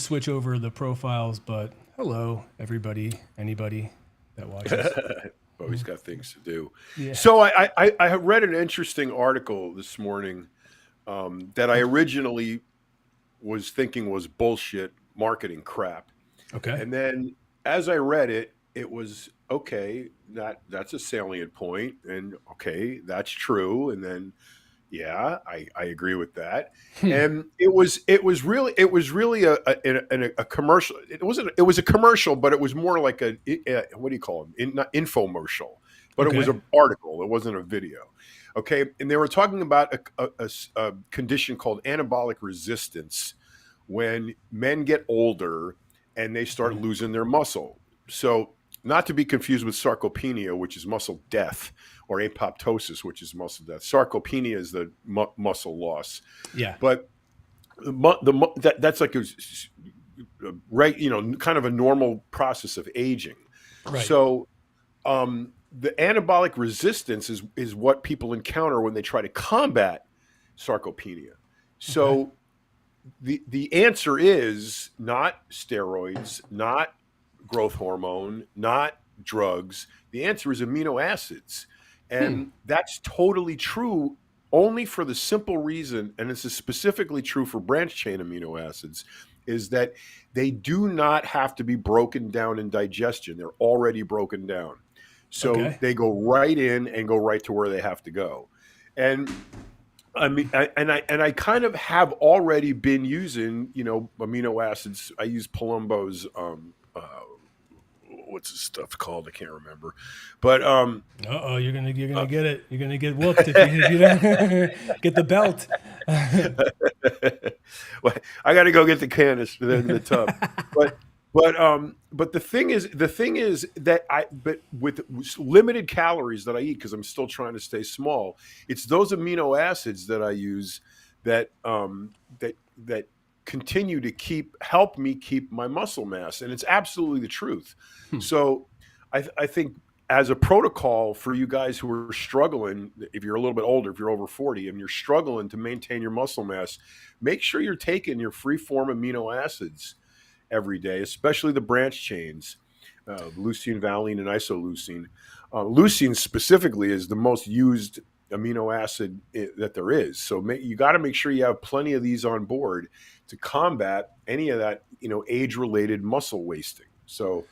switch over the profiles, but hello, everybody, anybody that watches. Always got things to do. Yeah. So I read an interesting article this morning that I originally was thinking was bullshit marketing crap. Okay. And then as I read it, it was okay, that's a salient point, and okay, that's true. And then yeah, I agree with that. Hmm. And it was really a commercial. It was a commercial, but it was more like a what do you call them? Not infomercial, but it was Okay. an article. It wasn't a video. Okay, and they were talking about a condition called anabolic resistance when men get older and they start Okay. losing their muscle. So, not to be confused with sarcopenia, which is muscle death, or apoptosis, which is muscle death. Sarcopenia is the muscle loss, Yeah. but that's like a right, kind of a normal process of aging. Right. So, the anabolic resistance is what people encounter when they try to combat sarcopenia. Okay. So the answer is not steroids, not growth hormone, not drugs. The answer is amino acids. Hmm. And that's totally true only for the simple reason, and this is specifically true for branch chain amino acids, is that they do not have to be broken down in digestion. They're already broken down. So Okay. they go right in and go right to where they have to go. And I mean, I kind of have already been using, amino acids. I use Palumbo's, what's the stuff called? I can't remember, but Uh-oh, you're gonna uh, get it. You're gonna get whooped if you don't get the belt. well, I got to go get the canister in the tub, but but the thing is that but with limited calories that I eat because I'm still trying to stay small, it's those amino acids that I use that continue to help me keep my muscle mass, and it's absolutely the truth. Hmm. So I think as a protocol for you guys who are struggling, if you're a little bit older, if you're over 40 and you're struggling to maintain your muscle mass, make sure you're taking your free form amino acids every day, especially the branch chains, leucine, valine, and isoleucine. Leucine specifically is the most used amino acid that there is. So you got to make sure you have plenty of these on board to combat any of that, age-related muscle wasting. So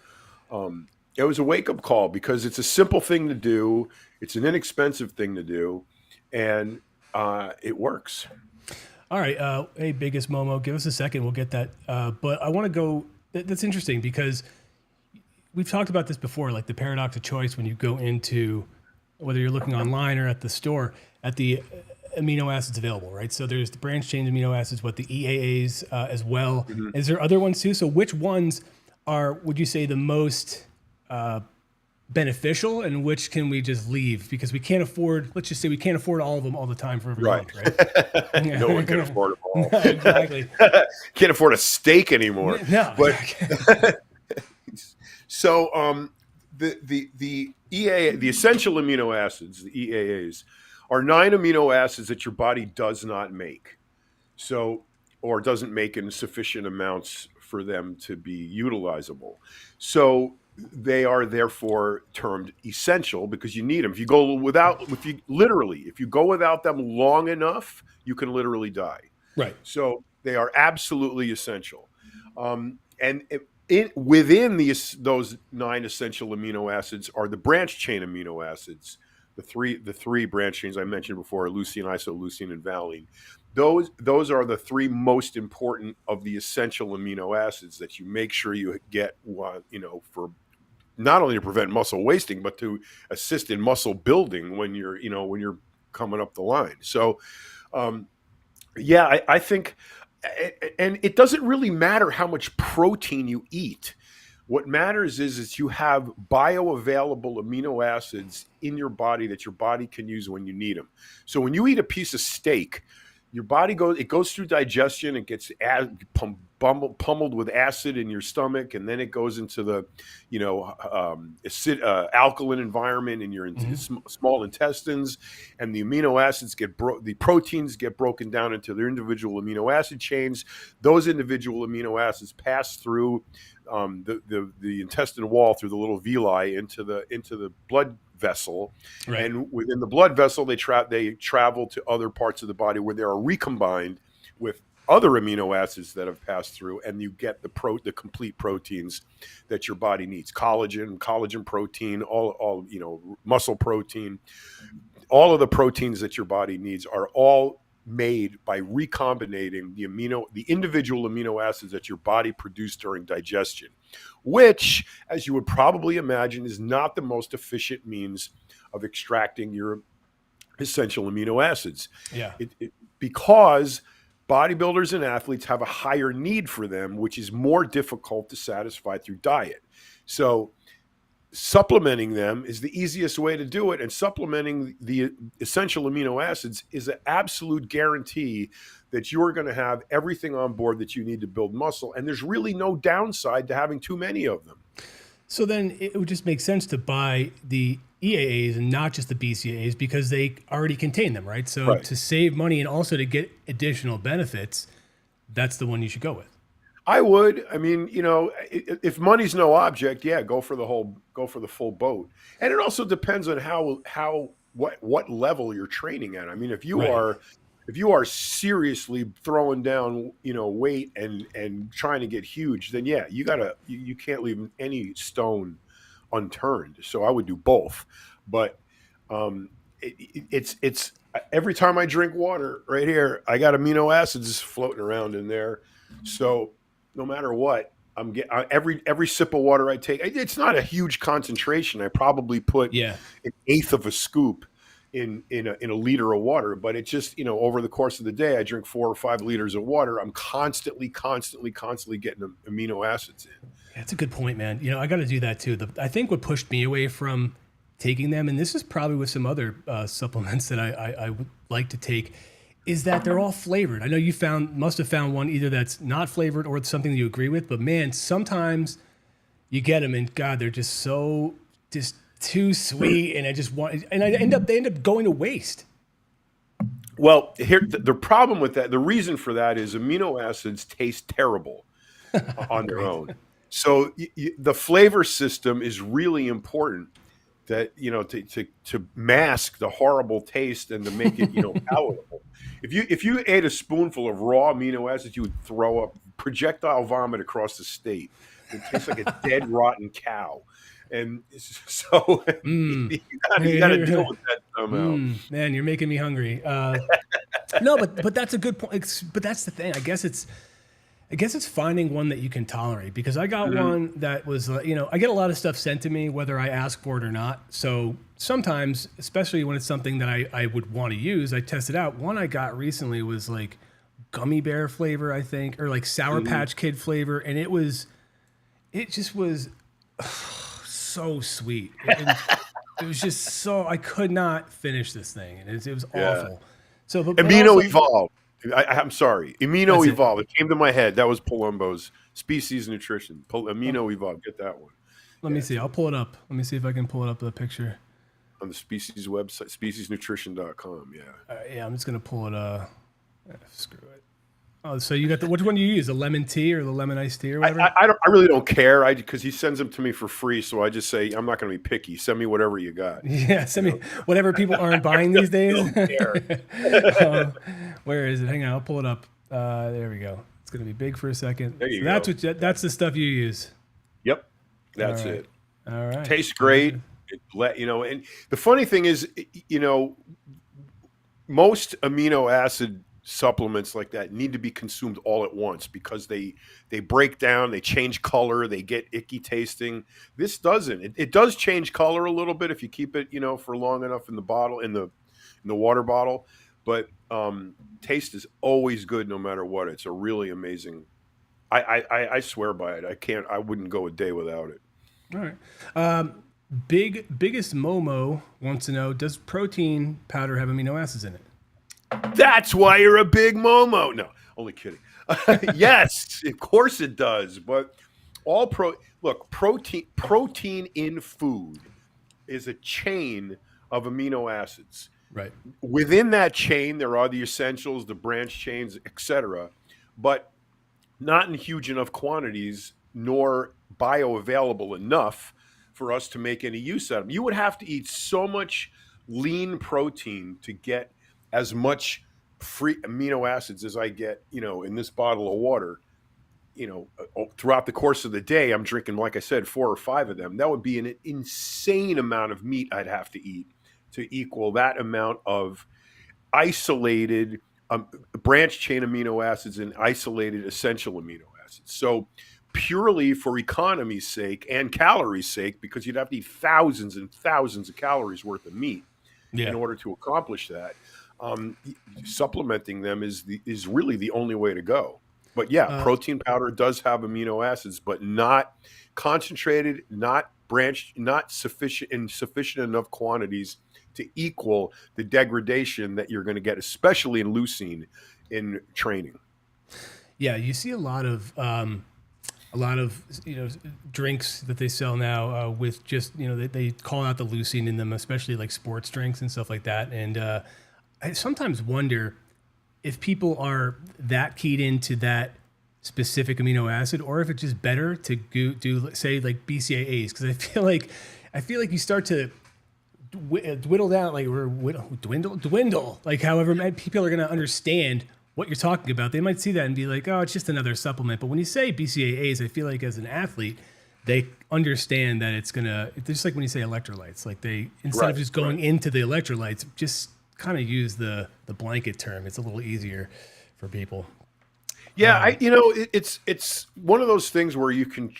it was a wake-up call because it's a simple thing to do. It's an inexpensive thing to do, and it works. All right. Hey, biggest Momo, give us a second. We'll get that. But I want to go. That's interesting because we've talked about this before, like the paradox of choice when you go into whether you're looking online or at the store at the amino acids available, right? So there's the branch chain amino acids, what the EAAs as well. Mhm. Is there other ones too? So which ones would you say, the most beneficial, and which can we just leave because we can't afford? Let's just say we can't afford all of them all the time for every Right. month, right? No one can Yeah. afford them all. No, exactly. Can't afford a steak anymore. No. But so the EAA, the essential amino acids, the EAAs, are 9 amino acids that your body does not make. So or doesn't make in sufficient amounts for them to be utilizable. So they are therefore termed essential because you need them. If you go without them long enough, you can literally die. Right. So they are absolutely essential. Within those 9 essential amino acids are the branch chain amino acids. The three branch chains I mentioned before: leucine, isoleucine, and valine. Those are the 3 most important of the essential amino acids that you make sure you get. For not only to prevent muscle wasting, but to assist in muscle building when you're coming up the line. So, yeah, I think, and it doesn't really matter how much protein you eat. What matters is you have bioavailable amino acids in your body that your body can use when you need them. So when you eat a piece of steak, your body goes through digestion. It gets pummeled with acid in your stomach, and then it goes into the, alkaline environment in your Hmm. small intestines, and the amino acids the proteins get broken down into their individual amino acid chains. Those individual amino acids pass through the intestinal wall, through the little villi, into the blood vessel, Right. and within the blood vessel they travel to other parts of the body where they are recombined with other amino acids that have passed through, and you get the complete proteins that your body needs: collagen protein, all muscle protein. All of the proteins that your body needs are all made by recombinating the individual amino acids that your body produced during digestion, which, as you would probably imagine, is not the most efficient means of extracting your essential amino acids. Yeah. Because bodybuilders and athletes have a higher need for them, which is more difficult to satisfy through diet. So supplementing them is the easiest way to do it, and supplementing the essential amino acids is an absolute guarantee that you're going to have everything on board that you need to build muscle, and there's really no downside to having too many of them. So then it would just make sense to buy the EAAs and not just the BCAAs because they already contain them, right? So Right. to save money and also to get additional benefits, that's the one you should go with. I would. I mean, if money's no object, yeah, go for the full boat. And it also depends on what level you're training at. I mean, Right. if you are seriously throwing down, weight and trying to get huge, then yeah, you can't leave any stone unturned. So I would do both. But it's every time I drink water right here, I got amino acids floating around in there. So no matter what, I'm getting every sip of water I take. It's not a huge concentration. I probably put Yeah. an eighth of a scoop in a liter of water, but it's just, over the course of the day, I drink 4 or 5 liters of water. I'm constantly getting amino acids in. That's a good point, man. I got to do that too. I think what pushed me away from taking them, and this is probably with some other supplements that I would like to take, is that they're all flavored. I know you must have found one either that's not flavored or it's something that you agree with, but man, sometimes you get them and God, they're just too sweet, and they end up going to waste. Well, here the problem with that, the reason for that is amino acids taste terrible on their own. So the flavor system is really important, that to mask the horrible taste and to make it palatable. If you ate a spoonful of raw amino acids, you would throw up projectile vomit across the state. It tastes like a dead rotten cow, and so Mm. you got to deal with that somehow. Man, you're making me hungry. No, but that's a good point. But that's the thing. I guess it's finding one that you can tolerate, because I got one that was, I get a lot of stuff sent to me whether I ask for it or not. So sometimes, especially when it's something that I would want to use, I test it out. One I got recently was like gummy bear flavor, I think, or like Sour Patch Kid flavor. And it just was so sweet. It was just I could not finish this thing. And it was awful. So, but Amino also, Evolved. I'm sorry. Amino That's it. Evolved. It came to my head. That was Palumbo's Species Nutrition. Amino Evolved. Get that one. Let me see. I'll pull it up. Let me see if I can pull it up the picture. On the Species website, speciesnutrition.com. Yeah. Yeah, I'm just gonna pull it. Screw it. Oh, so you got which one do you use? The lemon tea or the lemon iced tea or whatever? I really don't care. Because he sends them to me for free, so I just say I'm not going to be picky. Send me whatever you got. Yeah, send me whatever people aren't buying these days. Don't care. Where is it? Hang on, I'll pull it up. There we go. It's gonna be big for a second. There you go. That's the stuff you use. Yep, that's All right. it. All right. Tastes great. And the funny thing is, most amino acid supplements like that need to be consumed all at once, because they break down, they change color, they get icky tasting. This doesn't. It does change color a little bit if you keep it for long enough in the bottle, in the water bottle, but taste is always good no matter what. It's a really amazing. I swear by it. I wouldn't go a day without it. All right. Biggest Momo wants to know: does protein powder have amino acids in it? That's why you're a big Momo. No, only kidding. Yes, of course it does. But all look, protein in food is a chain of amino acids. Right. Within that chain, there are the essentials, the branch chains, etc., but not in huge enough quantities, nor bioavailable enough for us to make any use out of them. You would have to eat so much lean protein to get as much free amino acids as I get, in this bottle of water. Throughout the course of the day, I'm drinking, like I said, 4 or 5 of them. That would be an insane amount of meat I'd have to eat to equal that amount of isolated branch chain amino acids and isolated essential amino acids. So purely for economy's sake and calories' sake, because you'd have to eat thousands and thousands of calories worth of meat in order to accomplish that, supplementing them is really the only way to go. But yeah, protein powder does have amino acids, but not concentrated, not branched, not sufficient in sufficient enough quantities to equal the degradation that you're going to get, especially in leucine in training. Yeah, you see a lot of drinks that they sell now with just they call out the leucine in them, especially like sports drinks and stuff like that. And I sometimes wonder if people are that keyed into that specific amino acid, or if it's just better to do say like BCAAs, because I feel like you start to dwindle down, like dwindle, like however many people are going to understand what you're talking about. They might see that and be like, oh, it's just another supplement. But when you say BCAAs, I feel like as an athlete, they understand that it's just like when you say electrolytes, like they, instead of just going into the electrolytes, just kind of use the blanket term. It's a little easier for people. Yeah, it's one of those things where you can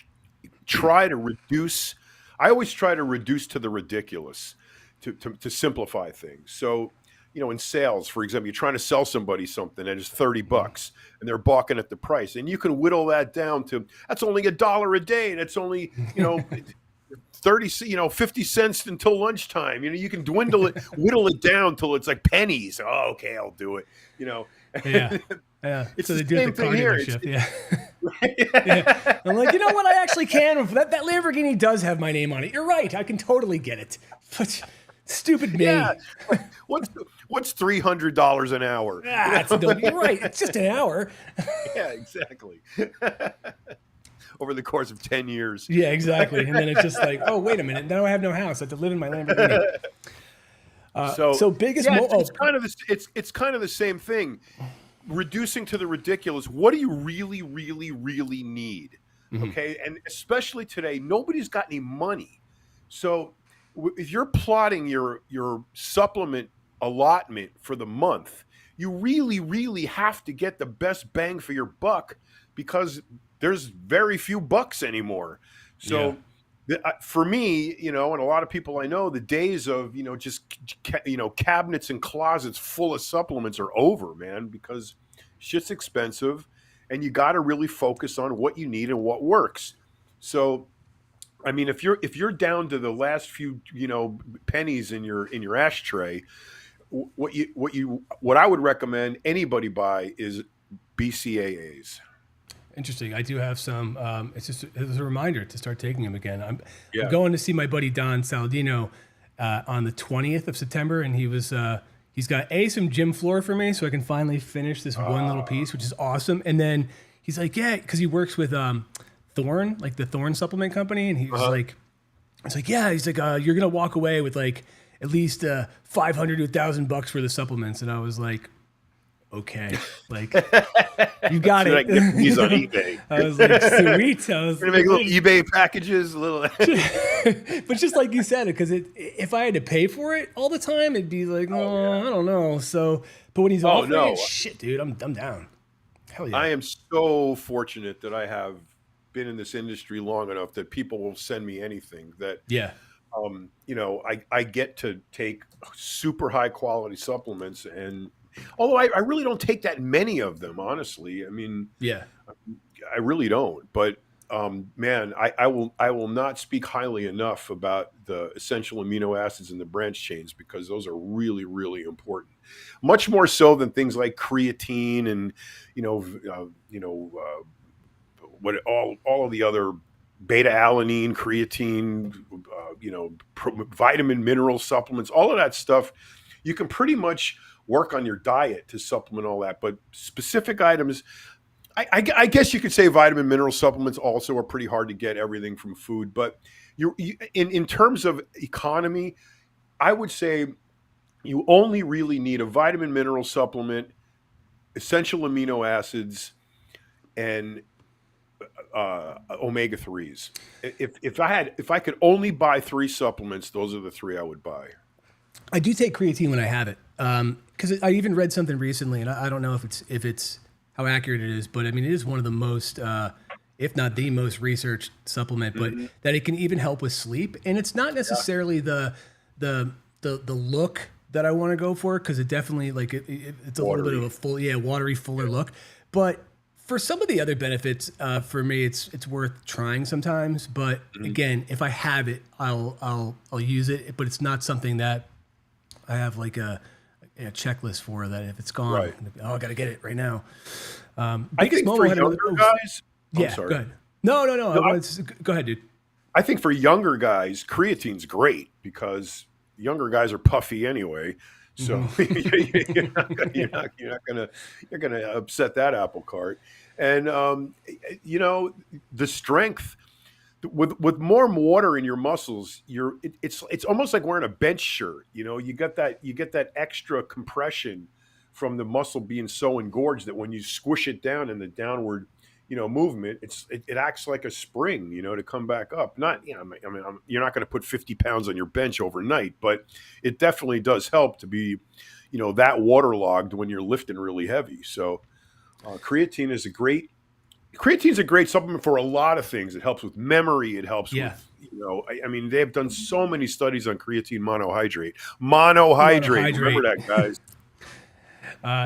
try to reduce. I always try to reduce to the ridiculous to simplify things. So, in sales, for example, you're trying to sell somebody something and it's $30 and they're balking at the price, and you can whittle that down to that's only $1 a day. That's only 50 cents until lunchtime. You can whittle it down till it's like pennies. Oh, okay, I'll do it. Yeah. Yeah. It's so the they do same it the thing car here. dealership. Yeah. I'm like, you know what? I actually can. That Lamborghini does have my name on it. You're right. I can totally get it. But stupid me. Yeah. What's $300 an hour? You're right. It's just an hour. Yeah, exactly. Over the course of 10 years. Yeah, exactly. And then it's just like, oh, wait a minute. Now I have no house. I have to live in my Lamborghini. So biggest it's kind of the same thing. Reducing to the ridiculous. What do you really, really, really need? Mm-hmm. Okay, and especially today, nobody's got any money. So if you're plotting your supplement allotment for the month, you really, really have to get the best bang for your buck, because there's very few bucks anymore. So. Yeah. For me, and a lot of people I know, the days of, just, cabinets and closets full of supplements are over, man, because shit's expensive and you got to really focus on what you need and what works. So, I mean, if you're down to the last few, pennies in your ashtray, what I would recommend anybody buy is BCAAs. Interesting. I do have some. It's a reminder to start taking them again. I'm going to see my buddy Don Saladino on the 20th of September, and he's got some gym floor for me, so I can finally finish this one little piece, which is awesome. And then he's like, yeah, because he works with Thorne, like the Thorne supplement company, and he was like, it's like, yeah, he's like, you're gonna walk away with like at least $500 to $1,000 for the supplements, and I was like, okay, like you got it. He's on eBay. I was like, sweet. I was gonna make little eBay packages, but just like you said, because if I had to pay for it all the time, it'd be like, I don't know. So, but when he's offering it, shit, dude, I'm down. Hell yeah. I am so fortunate that I have been in this industry long enough that people will send me anything that. Yeah. I get to take super high quality supplements, and although I really don't take that many of them, honestly. I mean, yeah, I really don't. But Man, I will not speak highly enough about the essential amino acids in the branch chains because those are really really important. Much more so than things like creatine and you know what all of the other beta alanine, creatine, vitamin mineral supplements, all of that stuff. You can pretty much work on your diet to supplement all that, but specific items I guess you could say vitamin mineral supplements also are pretty hard to get everything from food, but in terms of economy, I would say you only really need a vitamin mineral supplement, essential amino acids, and omega threes. If I could only buy three supplements, those are the three I would buy. I do take creatine when I have it, because I even read something recently, and I don't know if it's how accurate it is, but I mean it is one of the most, if not the most researched supplement, but that it can even help with sleep, and it's not necessarily the look that I want to go for because it definitely it's a little bit of a watery, fuller look, but for some of the other benefits, for me, it's worth trying sometimes. But again, if I have it, I'll use it. But it's not something that I have like a checklist for. That if it's gone, Right. I got to get it right now. I think for younger guys, I'm yeah, sorry. go ahead. No. Go ahead, dude. I think for younger guys, creatine's great because younger guys are puffy anyway. So you're gonna upset that apple cart. And the strength with more water in your muscles, it's almost like wearing a bench shirt. You get that extra compression from the muscle being so engorged that when you squish it down in the downward movement, it acts like a spring, to come back up. Not, you're not going to put 50 pounds on your bench overnight, but it definitely does help to be, that waterlogged when you're lifting really heavy. So creatine's a great supplement for a lot of things. It helps with memory. It helps with, they've done so many studies on creatine monohydrate. Monohydrate. Remember that, guys.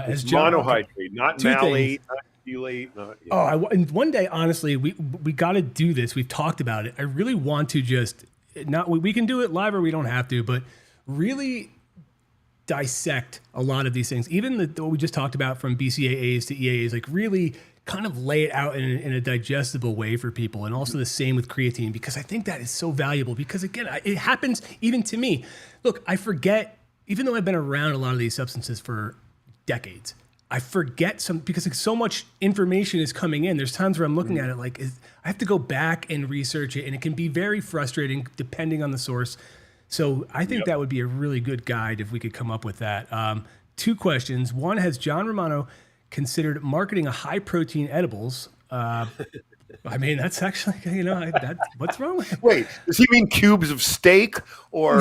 It's monohydrate, not malate, not chelate. And one day, honestly, we got to do this. We've talked about it. I really want to we can do it live or we don't have to, but really dissect a lot of these things. Even what we just talked about from BCAAs to EAAs, like really kind of lay it out in a digestible way for people. And also the same with creatine, because I think that is so valuable because again, it happens even to me. Look, I forget, even though I've been around a lot of these substances for decades, I forget because so much information is coming in. There's times where I'm looking at it I have to go back and research it, and it can be very frustrating depending on the source. So I think that would be a really good guide if we could come up with that. Two questions. One, has John Romano considered marketing a high protein edibles? I mean, that's actually, what's wrong with it? Wait, does he mean cubes of steak or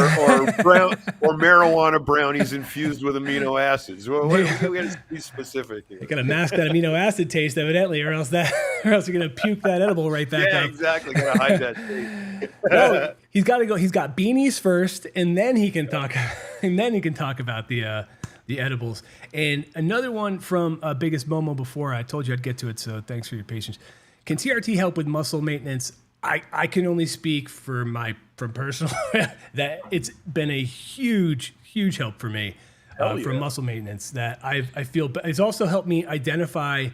marijuana brownies infused with amino acids? We got to be specific here. You got to mask that amino acid taste, evidently, or else you're gonna puke that edible right back up. Yeah, exactly. Got to hide that taste. No, he's got to go. He's got beanies first, and then he can talk. And then he can talk about the edibles. And another one from Biggest Momo before. I told you I'd get to it, so thanks for your patience. Can TRT help with muscle maintenance? I can only speak from personal that it's been a huge help for me from muscle maintenance. That I feel, but it's also helped me identify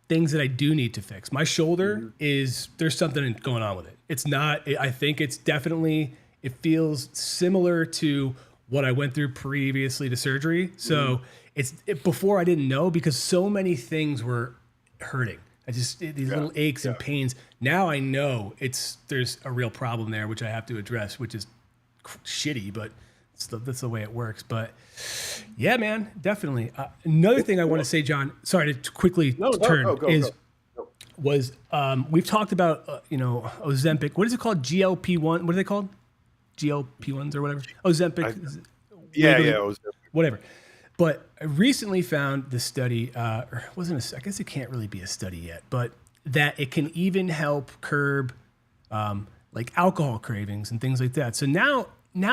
things that I do need to fix. My shoulder there's something going on with it. It's not. I think it's definitely. It feels similar to what I went through previously to surgery. So before I didn't know because so many things were hurting. These little aches and pains. Now I know there's a real problem there, which I have to address, which is shitty, but that's the way it works. But yeah, man, definitely. Another thing I want to say, John, sorry to quickly turn, we've talked about, Ozempic. What is it called? GLP-1. What are they called? GLP-1s or whatever. Ozempic. Ozempic. Whatever. But I recently found the study, I guess it can't really be a study yet, but that it can even help curb like alcohol cravings and things like that. So now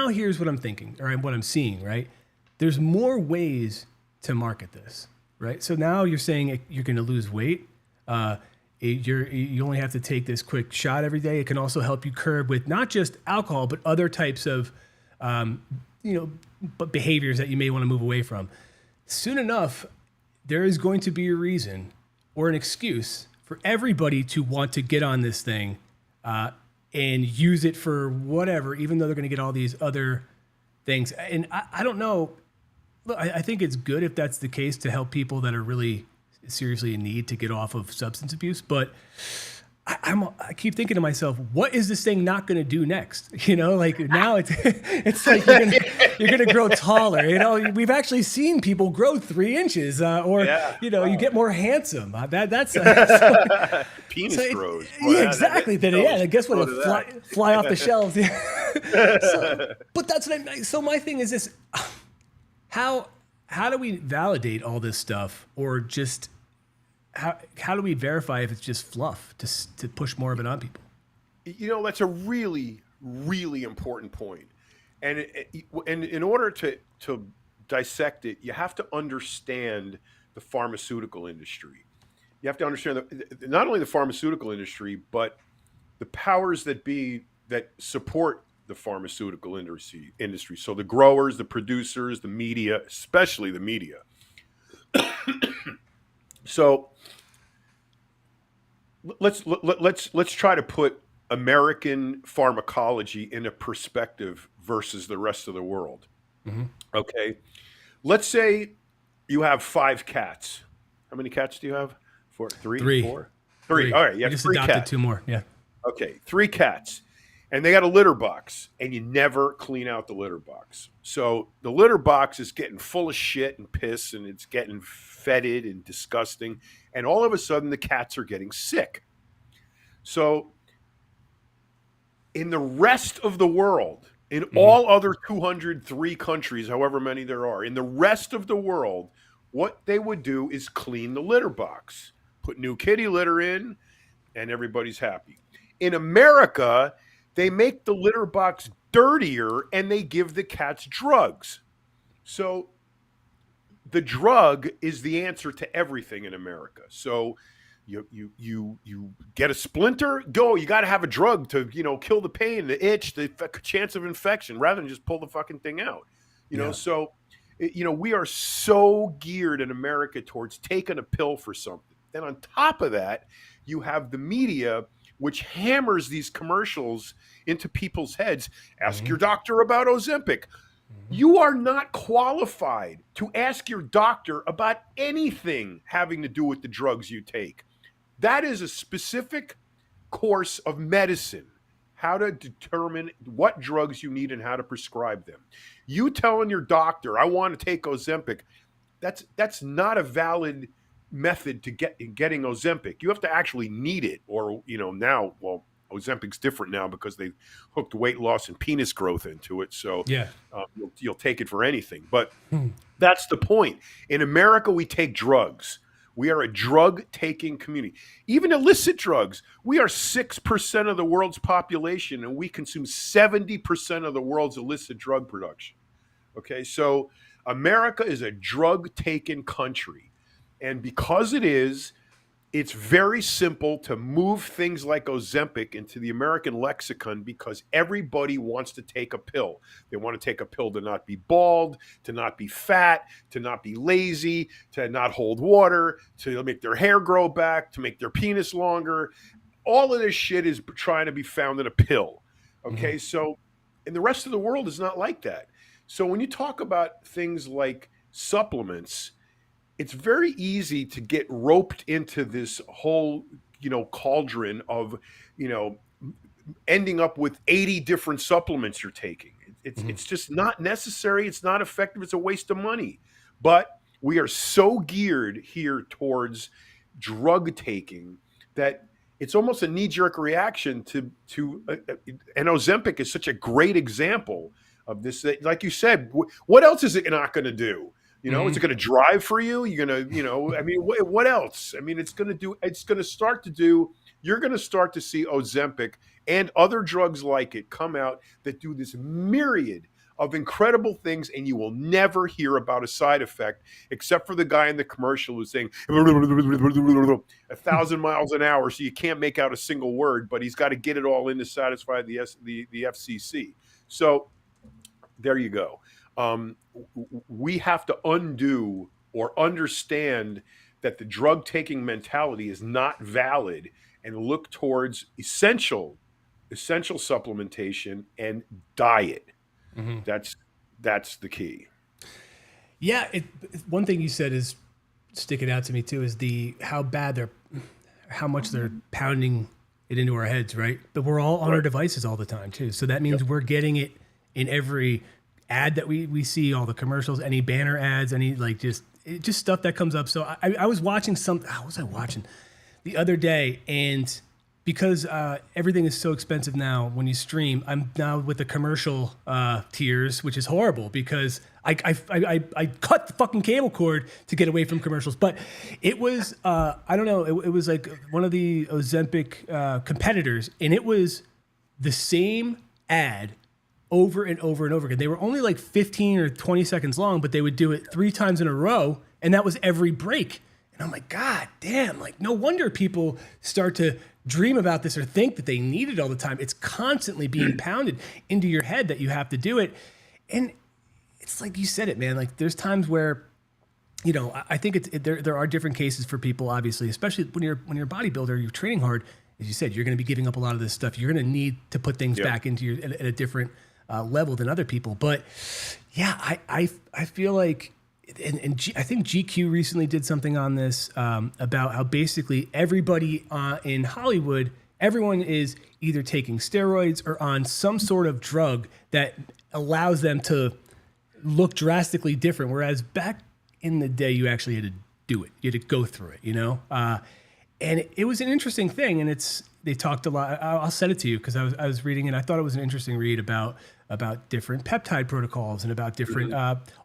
here's what I'm thinking, or what I'm seeing, right? There's more ways to market this, right? So now you're saying you're going to lose weight. You only have to take this quick shot every day. It can also help you curb with not just alcohol, but other types of, um, but behaviors that you may want to move away from. Soon enough, there is going to be a reason or an excuse for everybody to want to get on this thing and use it for whatever, even though they're going to get all these other things. And I don't know. Look, I think it's good if that's the case to help people that are really seriously in need to get off of substance abuse. But I keep thinking to myself, what is this thing not going to do next? Like now it's like you're gonna grow taller. We've actually seen people grow 3 inches, or you get more handsome. That's penis grows. Yeah, exactly. Then I guess what it'll fly off the shelves. But that's what so my thing is this: how do we validate all this stuff, or just how do we verify if it's just fluff to push more of it on people? That's a really, really important point. And in order to dissect it, you have to understand the pharmaceutical industry. You have to understand not only the pharmaceutical industry, but the powers that be that support the pharmaceutical industry. So the growers, the producers, the media, especially the media. So let's try to put American pharmacology in a perspective versus the rest of the world. Mm-hmm. Okay, let's say you have 5 cats. How many cats do you have? 4, 3, Three. 4, 3. All right, you have just 3 adopted cats. 2 more. Yeah. Okay, 3 cats. And they got a litter box, and you never clean out the litter box. So the litter box is getting full of shit and piss, and it's getting fetid and disgusting. And all of a sudden, the cats are getting sick. So in the rest of the world, in all other 203 countries, however many there are, in the rest of the world, what they would do is clean the litter box, put new kitty litter in, and everybody's happy. In America, they make the litter box dirtier and they give the cats drugs. So the drug is the answer to everything in America. So you get a splinter, you got to have a drug to kill the pain, the itch, the chance of infection, rather than just pull the fucking thing out. So we are so geared in America towards taking a pill for something. Then on top of that, you have the media, which hammers these commercials into people's heads. Ask your doctor about Ozempic. You are not qualified to ask your doctor about anything having to do with the drugs you take. That is a specific course of medicine, how to determine what drugs you need and how to prescribe them. You telling your doctor, I want to take Ozempic, that's not a valid method to getting Ozempic. You have to actually need it, or now, well, Ozempic's different now because they hooked weight loss and penis growth into it. So you'll take it for anything. But that's the point. In America, we take drugs. We are a drug-taking community. Even illicit drugs. We are 6% of the world's population, and we consume 70% of the world's illicit drug production. Okay, so America is a drug-taking country. And because it is, it's very simple to move things like Ozempic into the American lexicon because everybody wants to take a pill. They want to take a pill to not be bald, to not be fat, to not be lazy, to not hold water, to make their hair grow back, to make their penis longer. All of this shit is trying to be found in a pill. Okay, so and the rest of the world is not like that. So when you talk about things like supplements, it's very easy to get roped into this whole, cauldron of, ending up with 80 different supplements you're taking. It's just not necessary. It's not effective. It's a waste of money. But we are so geared here towards drug taking that it's almost a knee-jerk reaction to and Ozempic is such a great example of this. That, like you said, what else is it not going to do? Is it going to drive for you? You're going to, I mean, what else? I mean, you're going to start to see Ozempic and other drugs like it come out that do this myriad of incredible things, and you will never hear about a side effect except for the guy in the commercial who's saying 1,000 miles an hour, so you can't make out a single word, but he's got to get it all in to satisfy the FCC. So there you go. We have to undo or understand that the drug taking mentality is not valid and look towards essential supplementation and diet. Mm-hmm. That's the key. Yeah, one thing you said is sticking out to me too is how much they're pounding it into our heads, right? But we're all on our devices all the time too, so that means we're getting it in every ad that we see, all the commercials, any banner ads, any just stuff that comes up. So I was watching what was I watching the other day, and because everything is so expensive now when you stream, I'm now with the commercial tiers, which is horrible because I cut the fucking cable cord to get away from commercials. But it was, I don't know, it was like one of the Ozempic competitors, and it was the same ad over and over and over again. They were only like 15 or 20 seconds long, but they would do it 3 times in a row, and that was every break. And I'm like, God damn, like no wonder people start to dream about this or think that they need it all the time. It's constantly being pounded into your head that you have to do it. And it's like you said it, man, like there's times where, I think there are different cases for people, obviously, especially when you're a bodybuilder, you're training hard. As you said, you're going to be giving up a lot of this stuff. You're going to need to put things back into at a different level than other people. But yeah, I feel like, and I think GQ recently did something on this about how basically everybody in Hollywood, everyone is either taking steroids or on some sort of drug that allows them to look drastically different. Whereas back in the day, you actually had to do it. You had to go through it, and it was an interesting thing. And they talked a lot. I'll send it to you because I was reading it. I thought it was an interesting read about different peptide protocols and about different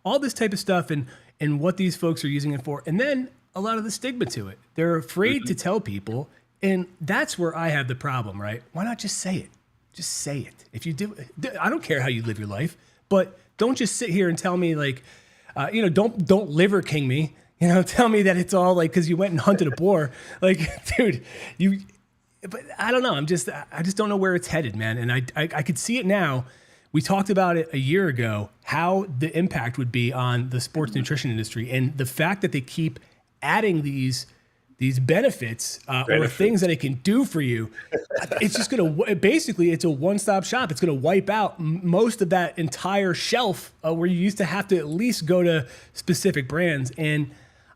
all this type of stuff and what these folks are using it for. And then a lot of the stigma to it. They're afraid to tell people, and that's where I have the problem, right? Why not just say it? Just say it. If you do, I don't care how you live your life, but don't just sit here and tell me like, don't liver king me. Tell me that it's all like because you went and hunted a boar. Like, dude, But I don't know. I just don't know where it's headed, man. And I could see it now. We talked about it a year ago, how the impact would be on the sports nutrition industry, and the fact that they keep adding these benefits or things that it can do for you. It's just basically it's a one-stop shop. It's going to wipe out most of that entire shelf where you used to have to at least go to specific brands. And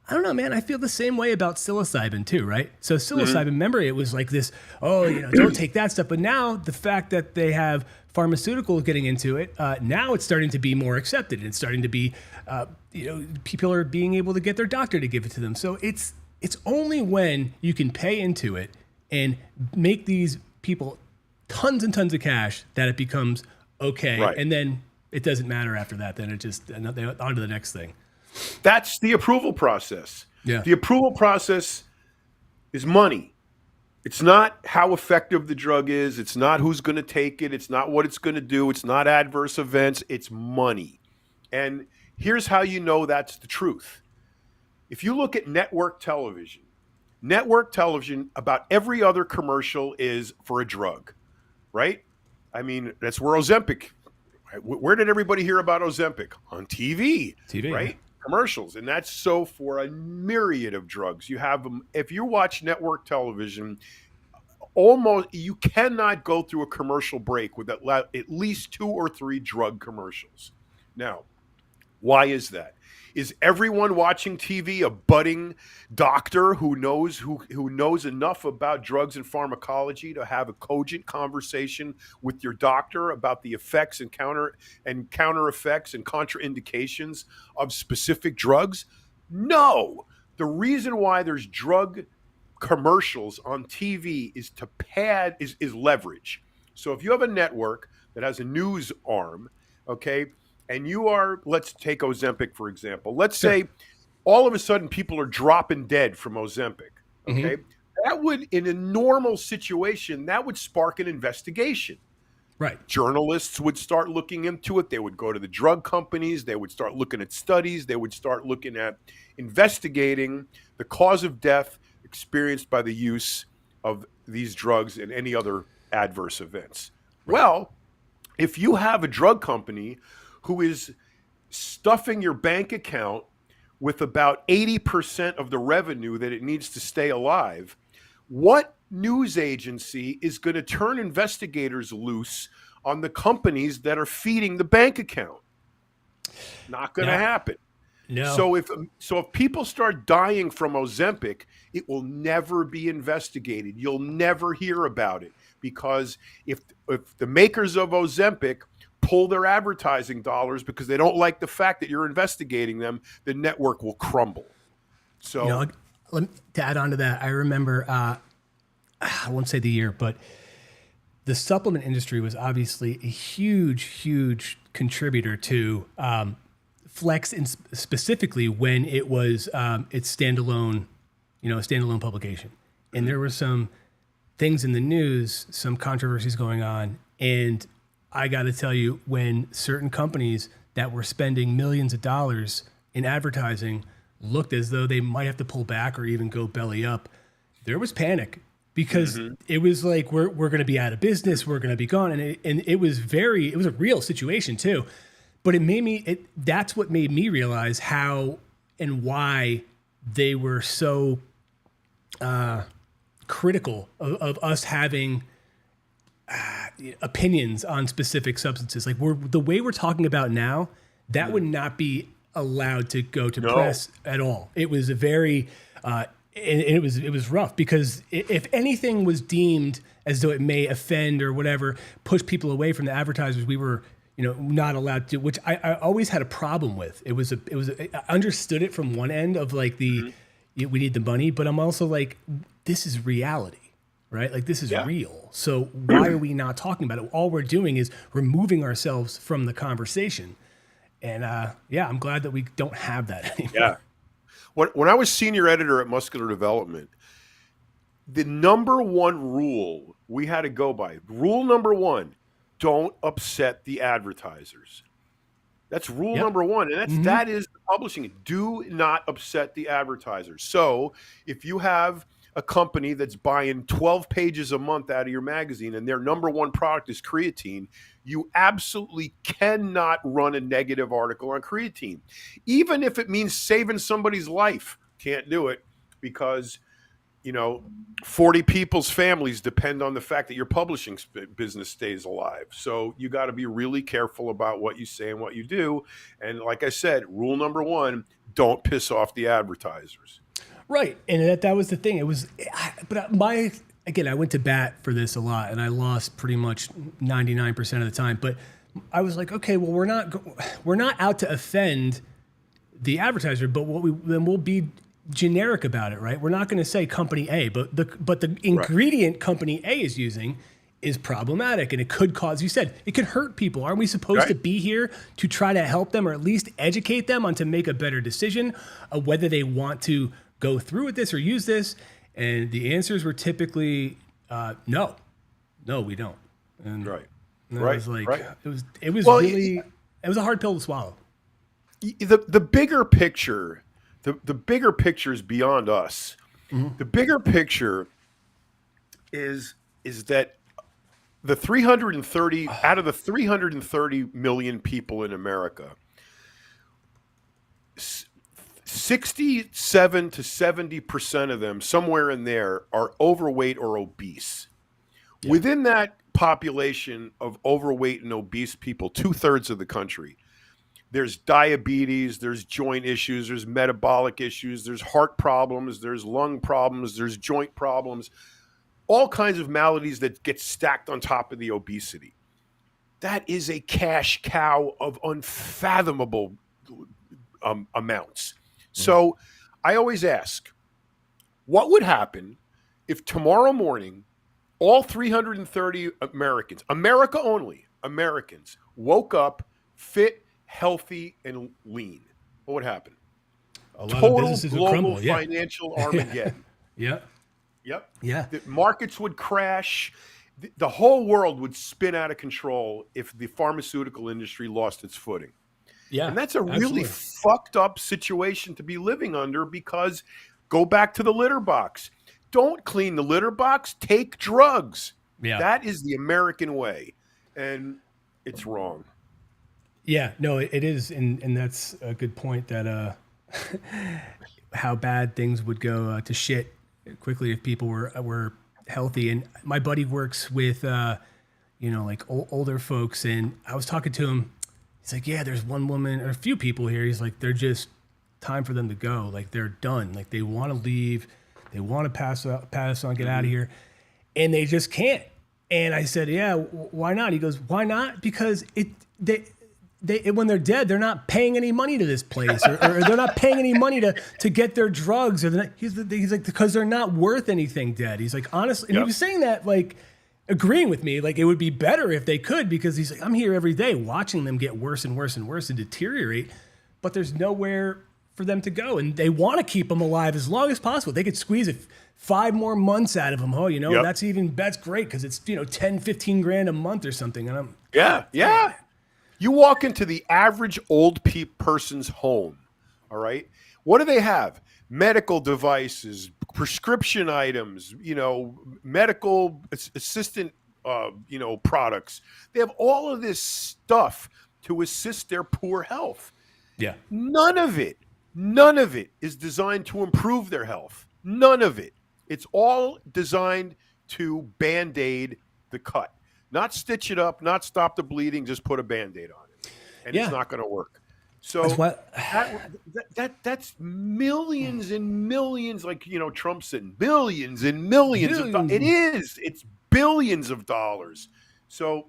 I don't know, man. I feel the same way about psilocybin too, right? So psilocybin, remember, it was like this, don't take that stuff. But now the fact that they have pharmaceuticals getting into it, now it's starting to be more accepted. And it's starting to be, people are being able to get their doctor to give it to them. So it's only when you can pay into it and make these people tons and tons of cash that it becomes okay. Right. And then it doesn't matter after that. Then it just on to the next thing. That's the approval process. Yeah. The approval process is money. It's not how effective the drug is. It's not who's going to take it. It's not what it's going to do. It's not adverse events. It's money. And here's how you know that's the truth. If you look at network television, about every other commercial is for a drug, right? I mean, that's where Ozempic, where did everybody hear about Ozempic? On TV, right? Yeah. Commercials. And that's so for a myriad of drugs. You have them. If you watch network television, you cannot go through a commercial break with at least 2 or 3 drug commercials. Now, why is that? Is everyone watching TV a budding doctor who knows enough about drugs and pharmacology to have a cogent conversation with your doctor about the effects and counter effects and contraindications of specific drugs? No. The reason why there's drug commercials on TV is to pad is leverage. So if you have a network that has a news arm, okay, and let's take Ozempic, for example. Let's say all of a sudden people are dropping dead from Ozempic, okay? Mm-hmm. That would, in a normal situation, that would spark an investigation. Right. Journalists would start looking into it. They would go to the drug companies. They would start looking at studies. They would start looking at investigating the cause of death experienced by the use of these drugs and any other adverse events. Right. Well, if you have a drug company who is stuffing your bank account with about 80% of the revenue that it needs to stay alive, what news agency is going to turn investigators loose on the companies that are feeding the bank account? Not going to happen. No. So if people start dying from Ozempic, it will never be investigated. You'll never hear about it, because if the makers of Ozempic pull their advertising dollars because they don't like the fact that you're investigating them, the network will crumble. So, to add on to that, I remember, I won't say the year, but the supplement industry was obviously a huge contributor to Flex, specifically when it was its standalone, a standalone publication. And there were some things in the news, some controversies going on. And I got to tell you, when certain companies that were spending millions of dollars in advertising looked as though they might have to pull back or even go belly up, there was panic, because it was like, we're going to be out of business, we're going to be gone. And it was a real situation too. But that's what made me realize how and why they were so critical of us having opinions on specific substances. Like, the way we're talking about now, that would not be allowed to go to press at all. It was a very, and it was rough, because if anything was deemed as though it may offend or whatever, push people away from the advertisers, we were, not allowed to, which I always had a problem with. I understood it from one end of like we need the money, but I'm also like, this is reality, right? Like, this is real. So why are we not talking about it? All we're doing is removing ourselves from the conversation. And I'm glad that we don't have that anymore. Yeah. When I was senior editor at Muscular Development, the number one rule we had to go by, rule number one, don't upset the advertisers. That's rule number one. And that is publishing. Do not upset the advertisers. So if you have a company that's buying 12 pages a month out of your magazine and their number one product is creatine, you absolutely cannot run a negative article on creatine. Even if it means saving somebody's life, can't do it, because 40 people's families depend on the fact that your publishing business stays alive. So you got to be really careful about what you say and what you do. And like I said, rule number one, don't piss off the advertisers. Right. And that was the thing. It was, but I went to bat for this a lot, and I lost pretty much 99% of the time. But I was like, okay, well, we're not out to offend the advertiser, but we'll be generic about it, right? We're not going to say company A, but the ingredient company A is using is problematic, and it could cause, you said, it could hurt people. Aren't we supposed to be here to try to help them, or at least educate them on to make a better decision of whether they want to go through with this or use this? And the answers were typically no, we don't. And it was like, it was a hard pill to swallow. The bigger picture. The bigger picture is beyond us. Mm-hmm. The bigger picture is that the 330 out of the 330 million people in America, 67 to 70% of them, somewhere in there, are overweight or obese. Yeah. Within that population of overweight and obese people, 2/3 of the country, there's diabetes, there's joint issues, there's metabolic issues, there's heart problems, there's lung problems, there's joint problems, all kinds of maladies that get stacked on top of the obesity. That is a cash cow of unfathomable amounts. So I always ask, what would happen if tomorrow morning all 330 Americans, America only, Americans, woke up fit, healthy, and lean? What would happen? A lot of businesses would crumble. Financial Armageddon. Yep. The markets would crash. The whole world would spin out of control if the pharmaceutical industry lost its footing. Yeah, And that's a really absolutely. fucked up situation to be living under, because go back to the litter box. Don't clean the litter box, take drugs. Yeah. That is the American way. And it's wrong. Yeah, no, it is, and that's a good point. That how bad things would go to shit quickly if people were healthy. And my buddy works with like older folks, and I was talking to him. He's like, yeah, there's one woman or a few people here. He's like, they're just time for them to go. Like they're done. Like they want to leave. They want to pass on, get out of here, and they just can't. And I said, yeah, why not? He goes, why not? Because when they're dead, they're not paying any money to this place, or they're not paying any money to get their drugs. He's like, because they're not worth anything dead. He's like, honestly, and he was saying that, like, agreeing with me, like it would be better if they could, because he's like, I'm here every day watching them get worse and worse and worse and deteriorate, but there's nowhere for them to go, and they want to keep them alive as long as possible. They could squeeze 5 more months out of them. Oh, that's great, because it's 10, 15 grand a month or something. And I'm Yeah. You walk into the average old person's home, all right? What do they have? Medical devices, prescription items, medical assistant, products. They have all of this stuff to assist their poor health. Yeah. None of it is designed to improve their health. None of it. It's all designed to Band-Aid the cut. Not stitch it up, not stop the bleeding, just put a Band-Aid on it. And it's not going to work. So that's millions and millions, like, Trump said, billions and millions of dollars. It is. It's billions of dollars. So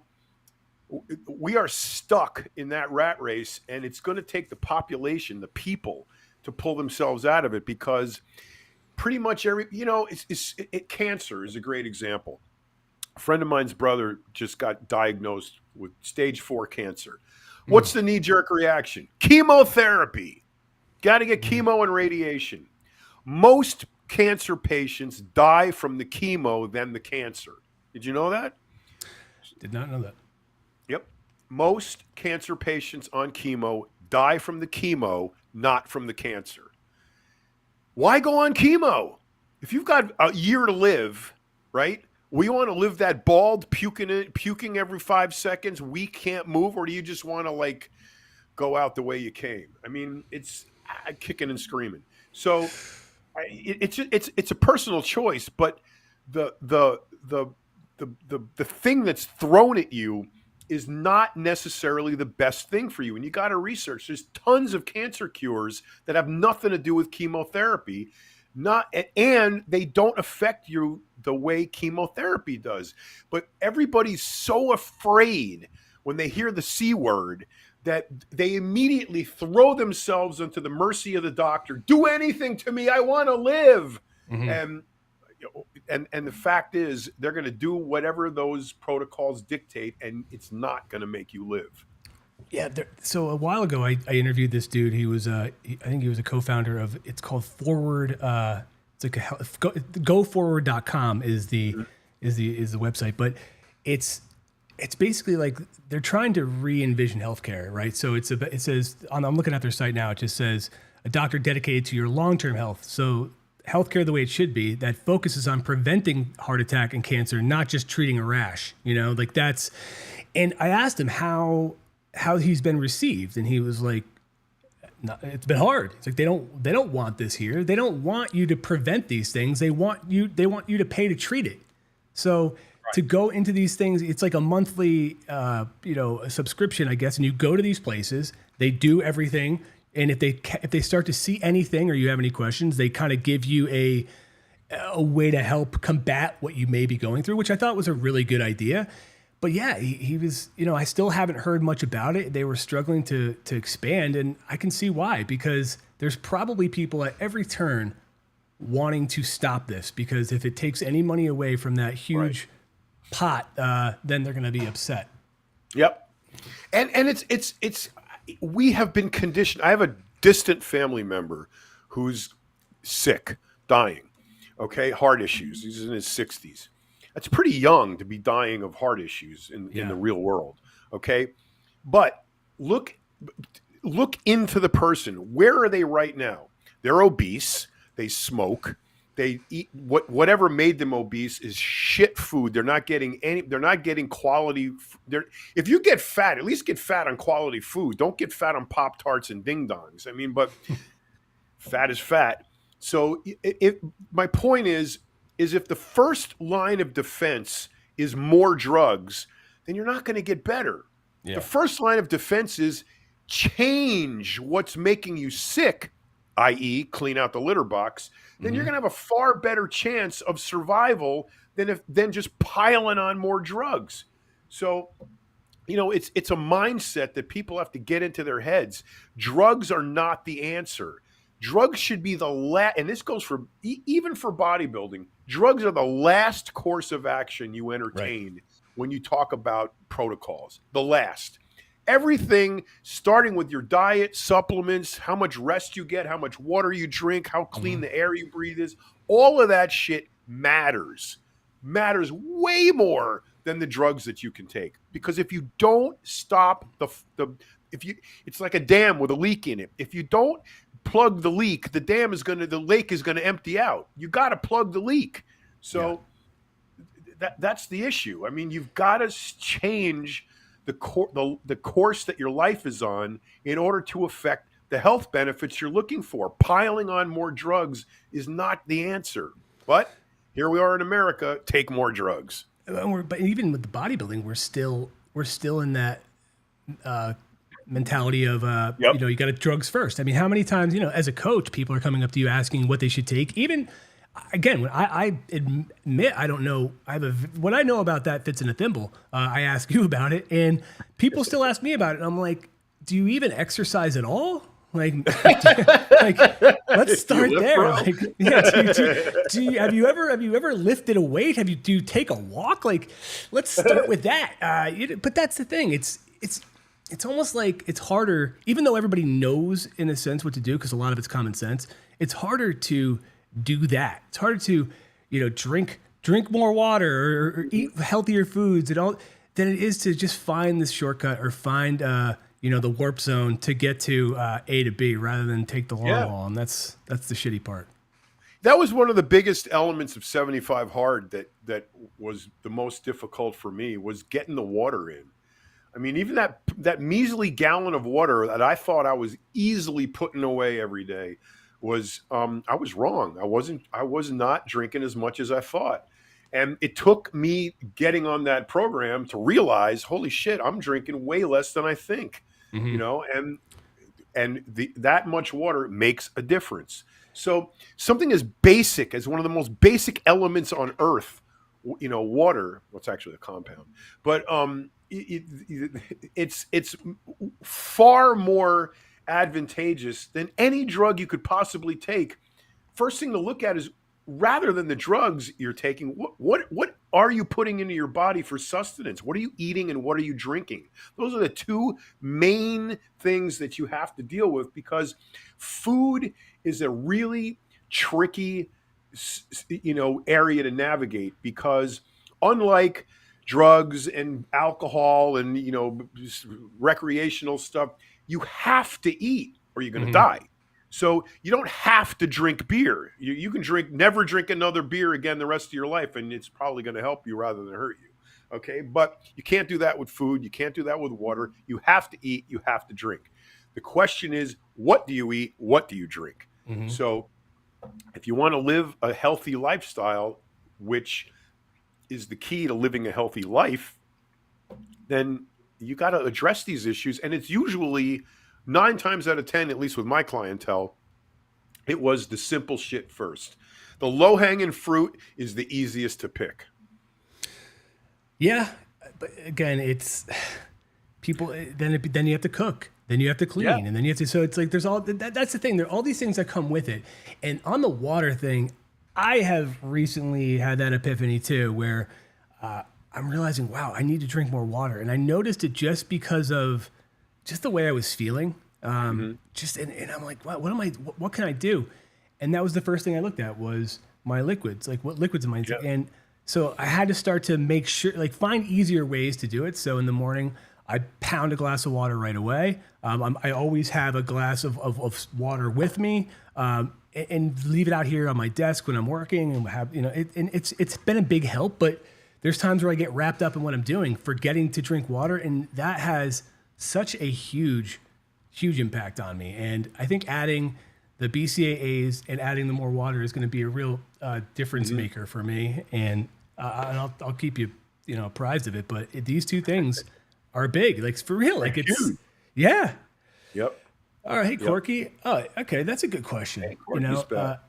we are stuck in that rat race, and it's going to take the population, the people, to pull themselves out of it, because pretty much cancer is a great example. A friend of mine's brother just got diagnosed with stage 4 cancer. What's the knee-jerk reaction? Chemotherapy. Got to get chemo and radiation. Most cancer patients die from the chemo than the cancer. Did you know that? Did not know that. Yep. Most cancer patients on chemo die from the chemo, not from the cancer. Why go on chemo? If you've got a year to live, right? We want to live that bald, puking every 5 seconds, we can't move, or do you just want to, like, go out the way you came? I mean, it's kicking and screaming. So it's a personal choice, but the thing that's thrown at you is not necessarily the best thing for you. And you got to research. There's tons of cancer cures that have nothing to do with chemotherapy. And they don't affect you the way chemotherapy does. But everybody's so afraid when they hear the C word that they immediately throw themselves into the mercy of the doctor. Do anything to me. I want to live. Mm-hmm. And the fact is, they're going to do whatever those protocols dictate, and it's not going to make you live. Yeah. So a while ago, I interviewed this dude. He was, I think he was a co-founder of, it's called Forward. It's like goforward.com is the website, but it's basically like they're trying to re-envision healthcare, right? So it says, I'm looking at their site now. It just says a doctor dedicated to your long-term health. So healthcare the way it should be, that focuses on preventing heart attack and cancer, not just treating a rash, like that's, and I asked him how he's been received, and he was like, no, it's been hard. It's like they don't want this here. They don't want you to prevent these things. They want you to pay to treat it. So to go into these things, it's like a monthly a subscription, I guess, and you go to these places, they do everything, and if they start to see anything or you have any questions, they kind of give you a way to help combat what you may be going through, which I thought was a really good idea. But yeah, he was, I still haven't heard much about it. They were struggling to expand, and I can see why, because there's probably people at every turn wanting to stop this, because if it takes any money away from that huge pot, then they're going to be upset. Yep. And it's we have been conditioned. I have a distant family member who's sick, dying, okay, heart issues. He's in his 60s. That's pretty young to be dying of heart issues in the real world. Okay. But look into the person. Where are they right now? They're obese. They smoke. They eat whatever made them obese is shit food. They're not getting quality. If you get fat, at least get fat on quality food. Don't get fat on Pop-Tarts and Ding Dongs. I mean, but fat is fat. So my point is if the first line of defense is more drugs, then you're not going to get better. Yeah. The first line of defense is change what's making you sick, i.e. clean out the litter box, then you're going to have a far better chance of survival than just piling on more drugs. So, it's a mindset that people have to get into their heads. Drugs are not the answer. Drugs should be the last, and this goes for even for bodybuilding. Drugs are the last course of action you entertain when you talk about protocols. The last. Everything starting with your diet, supplements, how much rest you get, how much water you drink, how clean the air you breathe is, all of that shit matters way more than the drugs that you can take. Because if you don't stop it's like a dam with a leak in it. If you don't plug the leak, the lake is going to empty out. You got to plug the leak. So that's the issue. I mean, you've got to change the course that your life is on in order to affect the health benefits you're looking for. Piling on more drugs is not the answer. But here we are in America, take more drugs. But even with the bodybuilding, we're still in that mentality of you got to drugs first. I mean, how many times as a coach, people are coming up to you asking what they should take. Even again, when I admit I don't know, what I know about that fits in a thimble. I ask you about it, and people still ask me about it. And I'm like, do you even exercise at all? Like, let's start there. Like, have you ever lifted a weight? Do you take a walk? Like, let's start with that. But that's the thing. It's almost like it's harder, even though everybody knows in a sense what to do because a lot of it's common sense. It's harder to do that. It's harder to, drink more water or eat healthier foods and all than it is to just find this shortcut or find, the warp zone to get to A to B rather than take the long haul. And that's the shitty part. That was one of the biggest elements of 75 Hard that was the most difficult for me was getting the water in. I mean, even that measly gallon of water that I thought I was easily putting away every day was I was wrong. I was not drinking as much as I thought. And it took me getting on that program to realize, holy shit, I'm drinking way less than I think. And that much water makes a difference. So something as basic as one of the most basic elements on earth, water, well, it's actually a compound, but it's far more advantageous than any drug you could possibly take. First thing to look at is rather than the drugs you're taking, what are you putting into your body for sustenance? What are you eating and what are you drinking? Those are the two main things that you have to deal with because food is a really tricky, area to navigate because unlike drugs and alcohol and, recreational stuff, you have to eat or you're going to die. So you don't have to drink beer. You can never drink another beer again the rest of your life, and it's probably going to help you rather than hurt you. Okay, but you can't do that with food. You can't do that with water. You have to eat. You have to drink. The question is, what do you eat? What do you drink? So if you want to live a healthy lifestyle, which is the key to living a healthy life, then you got to address these issues. And it's usually 9 times out of 10, at least with my clientele, it was the simple shit first. The low-hanging fruit is the easiest to pick. Yeah, but again, it's people. Then you have to cook, then you have to clean, and then you have to. So it's like there's all that's the thing. There are all these things that come with it. And on the water thing, I have recently had that epiphany too, where I'm realizing, wow, I need to drink more water, and I noticed it just because of just the way I was feeling. And I'm like, wow, what can I do? And that was the first thing I looked at was my liquids. Like, what liquids am I taking? And So I had to start to make sure, like, find easier ways to do it. So in the morning, I pound a glass of water right away. I always have a glass of water with me, and leave it out here on my desk when I'm working, and have, and it's been a big help. But there's times where I get wrapped up in what I'm doing, forgetting to drink water, and that has such a huge impact on me. And I think adding the BCAAs and adding the more water is going to be a real difference maker for me. And I'll keep you apprised of it. But these two things are big, like, for real. Like, it's huge. Yeah. Yep. All right, hey, Corky. Oh, okay, that's a good question. Hey, Corky's back.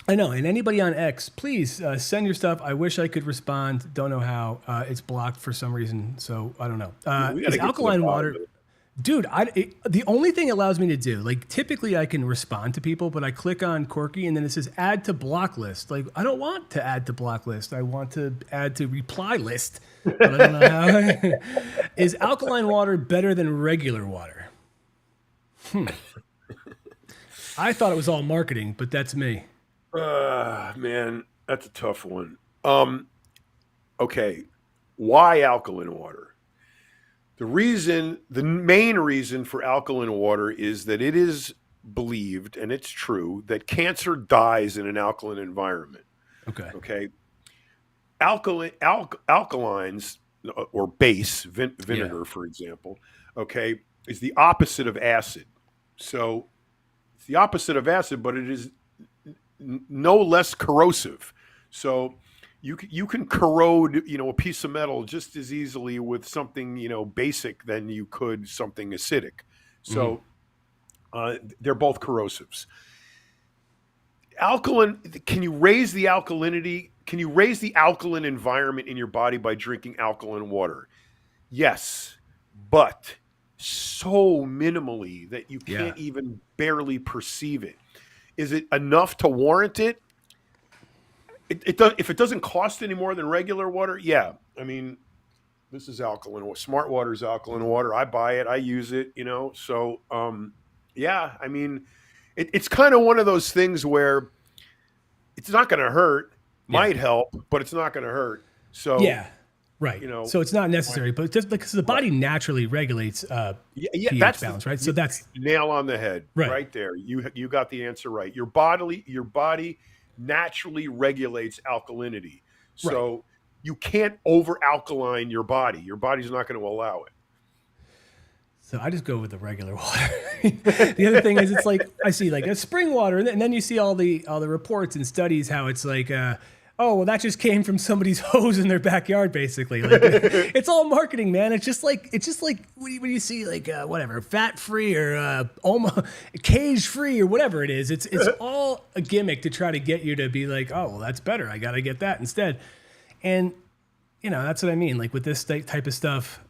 I know. And anybody on X, please send your stuff. I wish I could respond. Don't know how. It's blocked for some reason, so I don't know. Is alkaline water? Dude, the only thing it allows me to do, like, typically I can respond to people, but I click on Corky and then it says add to block list. Like, I don't want to add to block list. I want to add to reply list. But I don't know how. Is alkaline water better than regular water? I thought it was all marketing, but that's me. Man, that's a tough one. Okay, why alkaline water? The main reason for alkaline water is that it is believed, and it's true, that cancer dies in an alkaline environment. Okay. Alkalines, or base, vinegar, for example, okay, is the opposite of acid. So it's the opposite of acid, but it is no less corrosive. So you can corrode, a piece of metal just as easily with something, basic than you could something acidic. So they're both corrosives. Alkaline, can you raise the alkalinity? Can you raise the alkaline environment in your body by drinking alkaline water? Yes, but so minimally that you can't even barely perceive it. Is it enough to warrant it? It does. If it doesn't cost any more than regular water, yeah. I mean, this is alkaline water. Smart water is alkaline water. I buy it. I use it. So yeah. I mean, it's kind of one of those things where it's not going to hurt. Might help, but it's not going to hurt. So yeah, right. So it's not necessary, but just because the body naturally regulates pH that's balance, right? So that's nail on the head, right there. You got the answer right. Your body naturally regulates alkalinity. So you can't over alkaline your body. Your body's not going to allow it. So I just go with the regular water. The other thing is, it's like, I see like a spring water, and then you see all the reports and studies how it's like, oh, well, that just came from somebody's hose in their backyard, basically. Like, it's all marketing, man. It's just like when you see like whatever, fat free or almost cage free or whatever it is. It's all a gimmick to try to get you to be like, oh, well, that's better. I got to get that instead. And that's what I mean. Like, with this type of stuff,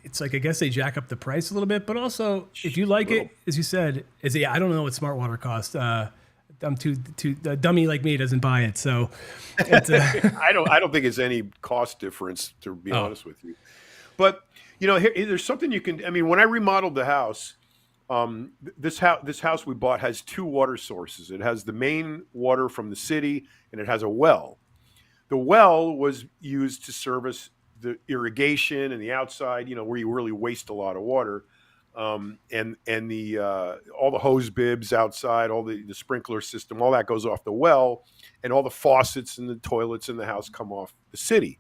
it's like, I guess they jack up the price a little bit, but also if you like it, as you said, I don't know what smart water costs. I'm too a dummy like me doesn't buy it, so it's, I don't think it's any cost difference, to be honest with you. But there's something you can. I mean, when I remodeled the house, this house we bought has two water sources. It has the main water from the city, and it has a well. The well was used to service the irrigation and the outside, where you really waste a lot of water. And the all the hose bibs outside, all the sprinkler system, all that goes off the well, and all the faucets and the toilets in the house come off the city.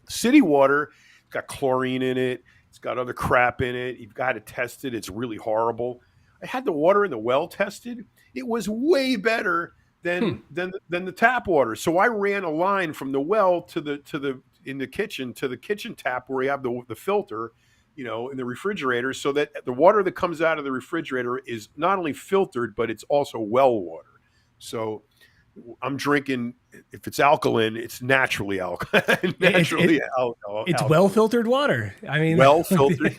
City water, it's got chlorine in it. It's got other crap in it. You've got to test it. It's really horrible. I had the water in the well tested. It was way better than the tap water. So I ran a line from the well to the in the kitchen to the kitchen tap where you have the filter, in the refrigerator, so that the water that comes out of the refrigerator is not only filtered, but it's also well water. So I'm drinking, if it's alkaline, it's naturally alkaline. It's well filtered water. I mean, well filtered.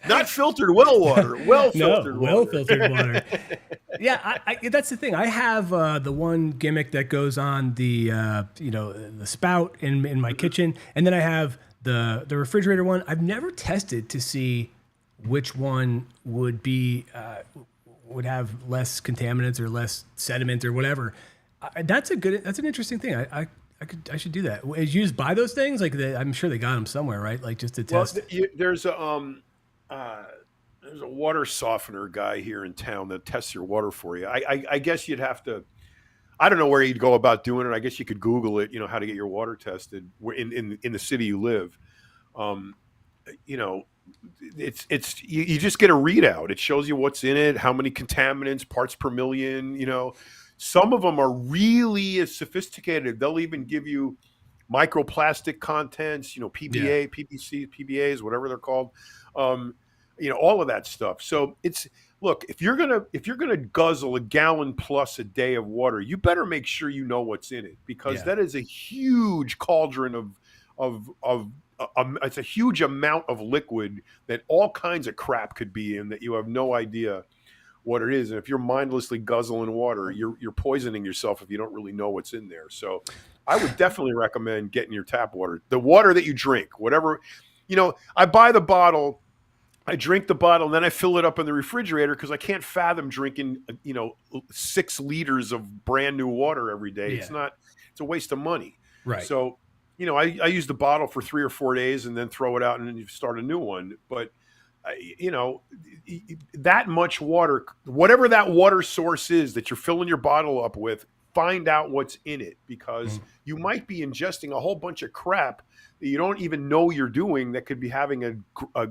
Not filtered well water. Well filtered water. Well filtered water. Yeah, that's the thing. I have the one gimmick that goes on the the spout in my kitchen, and then I have the refrigerator one. I've never tested to see which one would be would have less contaminants or less sediment or whatever. That's an interesting thing. I should do that. Is you just buy those things? Like I'm sure they got them somewhere, right? Like just to Well, test. uh, there's a water softener guy here in town that tests your water for you. I guess you'd have to. I don't know where you'd go about doing it. I guess you could Google it. How to get your water tested in the city you live. Um, you know, you just get a readout. It shows you what's in it, how many contaminants, parts per million. Some of them are really sophisticated. They'll even give you microplastic contents, Yeah, PPA, PPC, PBAs, whatever they're called, um, all of that stuff. So look, if you're gonna guzzle a gallon plus a day of water, you better make sure you know what's in it, because yeah. that is a huge cauldron of it's a huge amount of liquid that all kinds of crap could be in, that you have no idea what it is. And if you're mindlessly guzzling water, you're poisoning yourself if you don't really know what's in there. So I would definitely recommend getting your tap water, the water that you drink, whatever. I buy the bottle, I drink the bottle, and then I fill it up in the refrigerator, because I can't fathom drinking 6 liters of brand new water every day. Yeah. It's a waste of money. Right. So I use the bottle for 3 or 4 days and then throw it out and then you start a new one. But you know, that much water, whatever that water source is that you're filling your bottle up with, find out what's in it, because Mhm. you might be ingesting a whole bunch of crap that you don't even know you're doing, that could be having an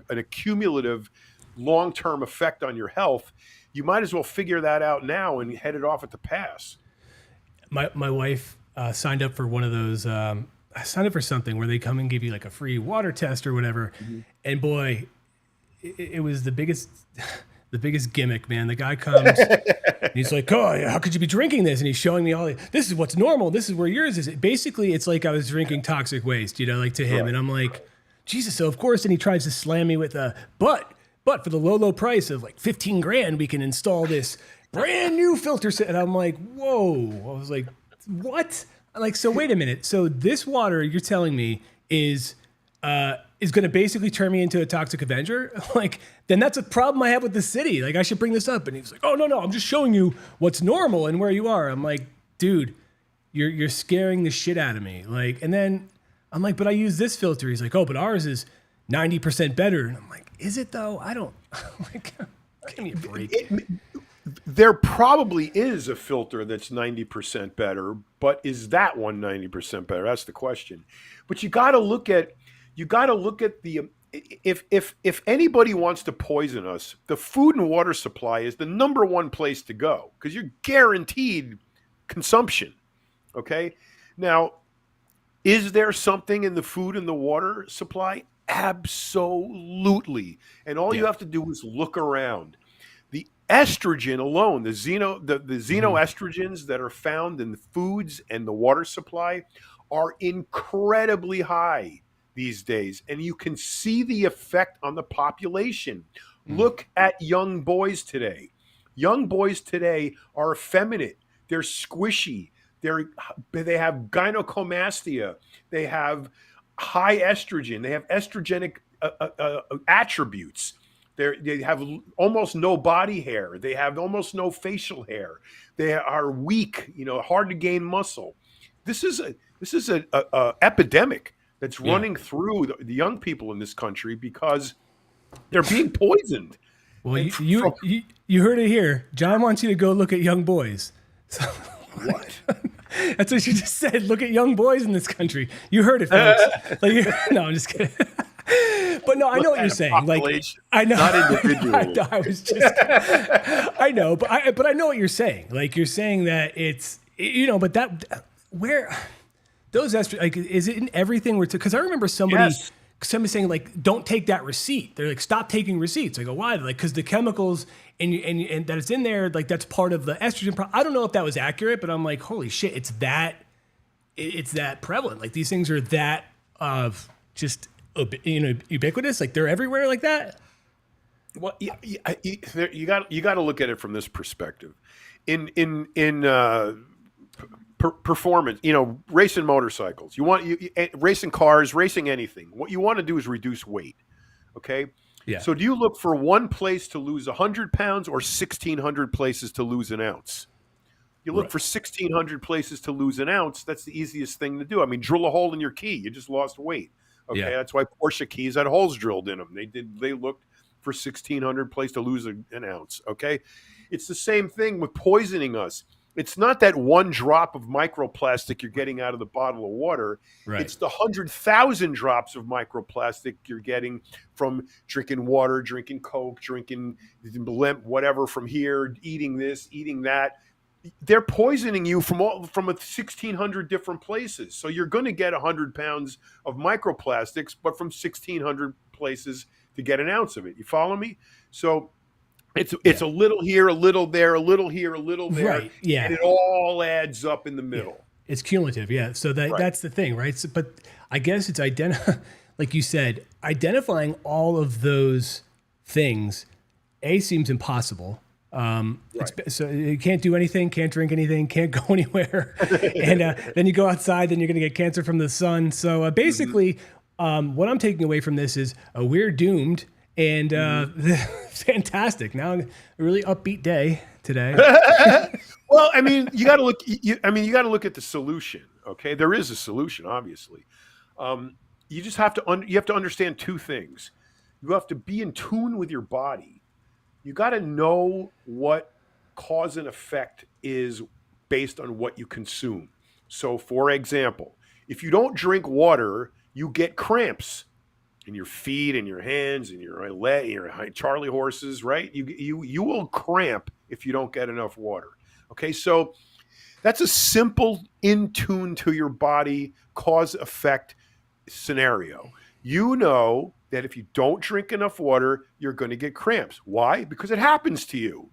accumulative long-term effect on your health. You might as well figure that out now and head it off at the pass. My wife signed up for one of those. I signed up for something where they come and give you like a free water test or whatever. Mhm. And boy, it was the biggest the biggest gimmick, man. The guy comes. He's like, "Oh, how could you be drinking this?" And he's showing me this is what's normal. This is where yours is. Basically, it's like I was drinking toxic waste, like to him. Right. And I'm like, Jesus. So of course, and he tries to slam me with but for the low price of like 15 grand, we can install this brand new filter set. And I'm like, whoa. I was like, what? Like, so wait a minute. So this water you're telling me is going to basically turn me into a toxic Avenger? Like, then that's a problem I have with the city. Like, I should bring this up. And he's like, oh, no, I'm just showing you what's normal and where you are. I'm like, dude, you're scaring the shit out of me. Like, and then I'm like, but I use this filter. He's like, oh, but ours is 90% better. And I'm like, is it though? I don't, like, give me a break. There probably is a filter that's 90% better, but is that one 90% better? That's the question. But you got to look at the if anybody wants to poison us, the food and water supply is the number one place to go, because you're guaranteed consumption. Okay? Now, is there something in the food and the water supply? Absolutely. And all you Yeah. have to do is look around. The estrogen alone, the Mhm. xenoestrogens that are found in the foods and the water supply are incredibly high these days, and you can see the effect on the population. Mhm. Look at young boys today. Young boys today are effeminate. They're squishy. They have gynecomastia. They have high estrogen. They have estrogenic attributes. They have almost no body hair. They have almost no facial hair. They are weak. Hard to gain muscle. This is a epidemic that's Yeah. running through the young people in this country, because they're being poisoned. Well, And you, you from you you heard it here. John wants you to go look at young boys. So what? that's what you just said. Look at young boys in this country. You heard it, folks. Like, no, I'm just kidding. But no, I know Look what you're at a saying. Like, population, I know. not I, individually. know, I was just. I know, but I know what you're saying. Like, you're saying that but where those estro, like, is it in everything? Because I remember Yes. somebody saying like, don't take that receipt. They're like, stop taking receipts. I go, why? They're like, because the chemicals and that it's in there, like that's part of the estrogen. I don't know if that was accurate, but I'm like, holy shit, it's that prevalent. Like these things are that just ubiquitous. Like they're everywhere like that. Well, you got to look at it from this perspective. In performance, racing motorcycles. Racing cars, racing anything. What you want to do is reduce weight. Okay. Yeah. So do you look for one place to lose 100 pounds or 1,600 places to lose an ounce? You look Right. for 1,600 places to lose an ounce. That's the easiest thing to do. I mean, drill a hole in your key. You just lost weight. Okay, Yeah. that's why Porsche keys had holes drilled in them. They looked for 1,600 place to lose an ounce. Okay, it's the same thing with poisoning us. It's not that one drop of microplastic you're getting out of the bottle of water. Right. It's the 100,000 drops of microplastic you're getting from drinking water, drinking Coke, drinking whatever from here, eating this, eating that. They're poisoning you from 1,600 different places. So you're going to get 100 pounds of microplastics, but from 1,600 places to get an ounce of it. You follow me? So it's Yeah. a little here, a little there, a little here, a little there, Right. Yeah. and it all adds up in the Yeah. middle. It's cumulative. Yeah. So Right. that's the thing, right? So, but I guess it's like you said, identifying all of those things, seems impossible. Right. So you can't do anything, can't drink anything, can't go anywhere, and then you go outside, then you're going to get cancer from the sun. So basically, what I'm taking away from this is we're doomed, and fantastic. Now, a really upbeat day today. Well, I mean, you got to look. You got to look at the solution. Okay, there is a solution, obviously. You just have to. You have to understand two things. You have to be in tune with your body. You got to know what cause and effect is based on what you consume. So, for example, if you don't drink water, you get cramps in your feet and your hands and your leg, your Charlie horses, right? You will cramp if you don't get enough water. Okay, so that's a simple in tune to your body cause effect scenario. You know that if you don't drink enough water, you're going to get cramps. Why? Because it happens to you.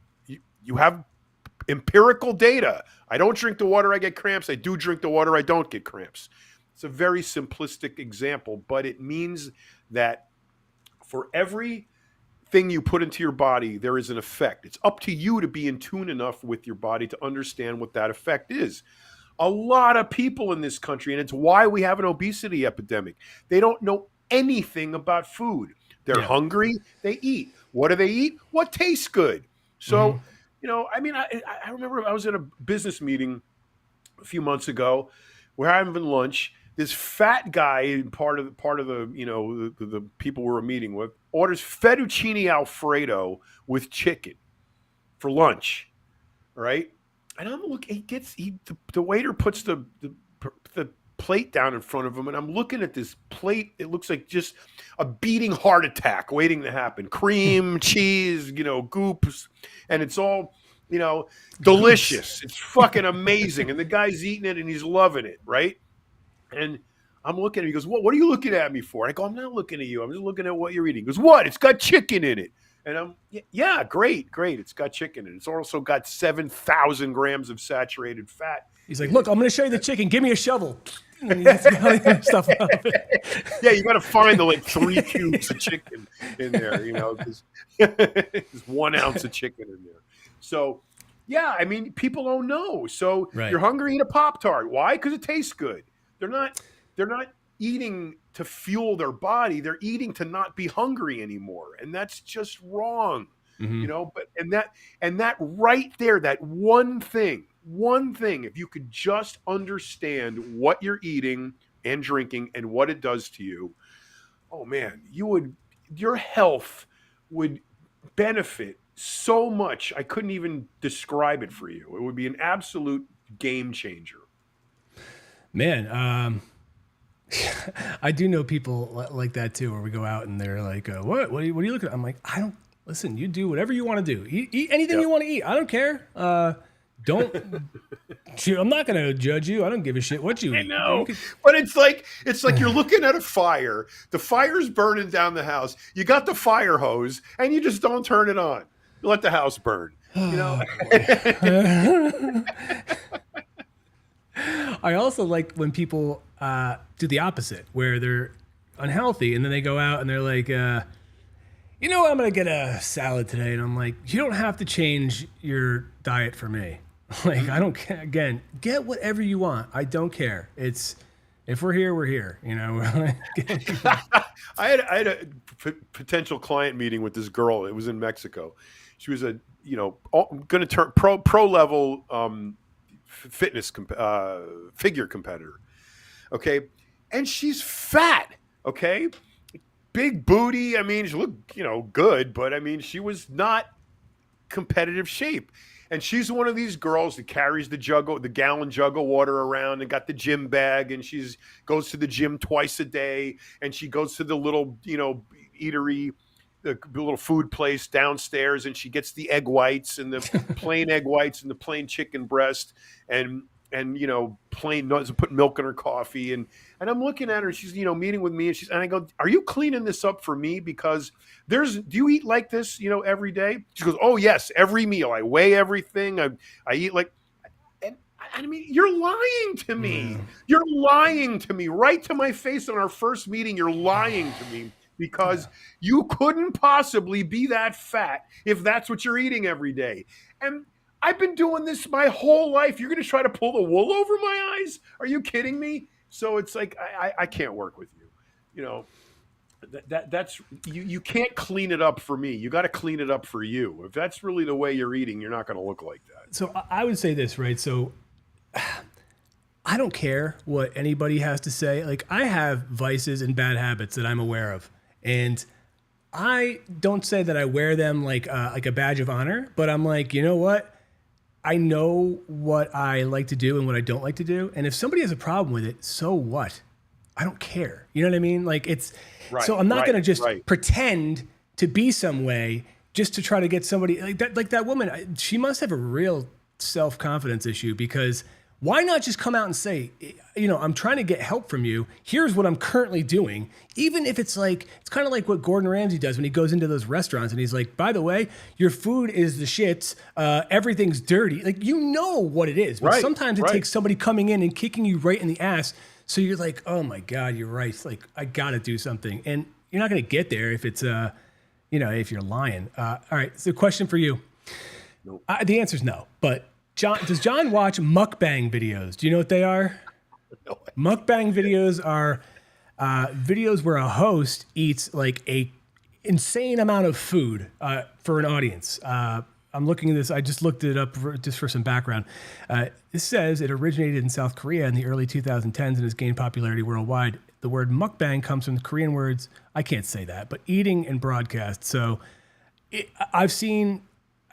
You have empirical data. I don't drink the water, I get cramps. I do drink the water, I don't get cramps. It's a very simplistic example, but it means that for every thing you put into your body, there is an effect. It's up to you to be in tune enough with your body to understand what that effect is. A lot of people in this country, and it's why we have an obesity epidemic, they don't know anything about food. They're Yeah. hungry, they eat. What do they eat? What tastes good? Hmm. So, I mean, I remember I was at a business meeting a few months ago where I'm having lunch. This fat guy, part of the the people we were meeting with, orders fettuccine alfredo with chicken for lunch, right? And I'm looking. The waiter puts the plate down in front of him, and I'm looking at this plate. It looks like just a beating heart attack waiting to happen. Cream, cheese, goops, and it's all delicious. It's fucking amazing, and the guy's eating it and he's loving it, right? And I'm looking at him. He goes, what are you looking at me for? I go, I'm not looking at you. I'm just looking at what you're eating. He goes, what? It's got chicken in it. And I'm, yeah, great. It's got chicken in it. It's also got 7,000 grams of saturated fat. He's like, look, I'm going to show you the chicken. Give me a shovel. And he gets stuff out of it. Yeah, you got to find the 3 cubes of chicken in there, because there's 1 ounce of chicken in there. So, yeah, I mean, people don't know. So Right. You're hungry, eat a Pop-Tart. Why? Because it tastes good. They're not eating to fuel their body. They're eating to not be hungry anymore. And that's just wrong. Mm-hmm. But that right there, that one thing, if you could just understand what you're eating and drinking and what it does to you, oh man, your health would benefit so much. I couldn't even describe it for you. It would be an absolute game changer. Man, I do know people like that too, where we go out and they're like, what are you looking at? I'm like, I don't, listen, you do whatever you want to do. Eat anything you want to eat. I don't care. I'm not going to judge you. I don't give a shit what you eat. I know, but it's like you're looking at a fire. The fire's burning down the house. You got the fire hose, and you just don't turn it on. You let the house burn. I also like when people do the opposite, where they're unhealthy and then they go out and they're like, I'm going to get a salad today. And I'm like, you don't have to change your diet for me. Like, I don't care. Again, get whatever you want. I don't care. If we're here, we're here. I had a potential client meeting with this girl. It was in Mexico. She was going to turn pro level fitness figure competitor. Okay, and she's fat. Okay, big booty. I mean, she looked good, but I mean, she was not competitive shape. And she's one of these girls that carries the gallon jug of water around and got the gym bag, and she's goes to the gym twice a day, and she goes to the little, eatery, the little food place downstairs, and she gets the egg whites and the plain egg whites and the plain chicken breast and plain doesn't put milk in her coffee. And I'm looking at her, she's, meeting with me, and I go, are you cleaning this up for me? Because do you eat like this, every day? She goes, oh yes, every meal. I weigh everything. I eat like, and I mean, you're lying to me. Yeah. You're lying to me right to my face on our first meeting. You're lying to me because you couldn't possibly be that fat if that's what you're eating every day. And I've been doing this my whole life. You're going to try to pull the wool over my eyes? Are you kidding me? So it's like, I can't work with you. That's you can't clean it up for me. You got to clean it up for you. If that's really the way you're eating, you're not going to look like that. So I would say this, right? So I don't care what anybody has to say. Like, I have vices and bad habits that I'm aware of. And I don't say that I wear them like a badge of honor, but I'm like, you know what? I know what I like to do and what I don't like to do. And if somebody has a problem with it, so what? I don't care. You know what I mean? Like, it's right, so I'm not going to just pretend to be some way just to try to get somebody like that woman. She must have a real self-confidence issue, because why not just come out and say, I'm trying to get help from you. Here's what I'm currently doing. Even if it's like, it's kind of like what Gordon Ramsay does when he goes into those restaurants and he's like, by the way, your food is the shits. Everything's dirty. Like, what it is. But sometimes it takes somebody coming in and kicking you right in the ass. So you're like, oh my God, you're right. Like, I got to do something. And you're not going to get there if it's, if you're lying. All right. So question for you. Nope. The answer is no, but does John watch mukbang videos? Do you know what they are? No. Mukbang videos are videos where a host eats like a insane amount of food for an audience. I'm looking at this. I just looked it up just for some background. This says it originated in South Korea in the early 2010s and has gained popularity worldwide. The word mukbang comes from the Korean words, I can't say that, but eating and broadcast. So I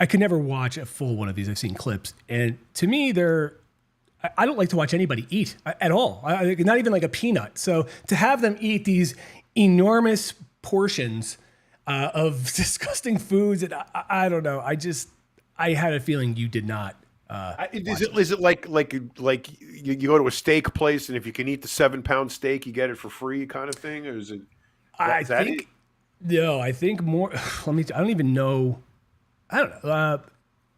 could never watch a full one of these. I've seen clips. And to me, I don't like to watch anybody eat at all. Not even like a peanut. So to have them eat these enormous portions of disgusting foods, and I don't know. I had a feeling you did not. Is it like you go to a steak place, and if you can eat the 7-pound steak, you get it for free kind of thing? Or is it? I think more. I don't even know. I don't know.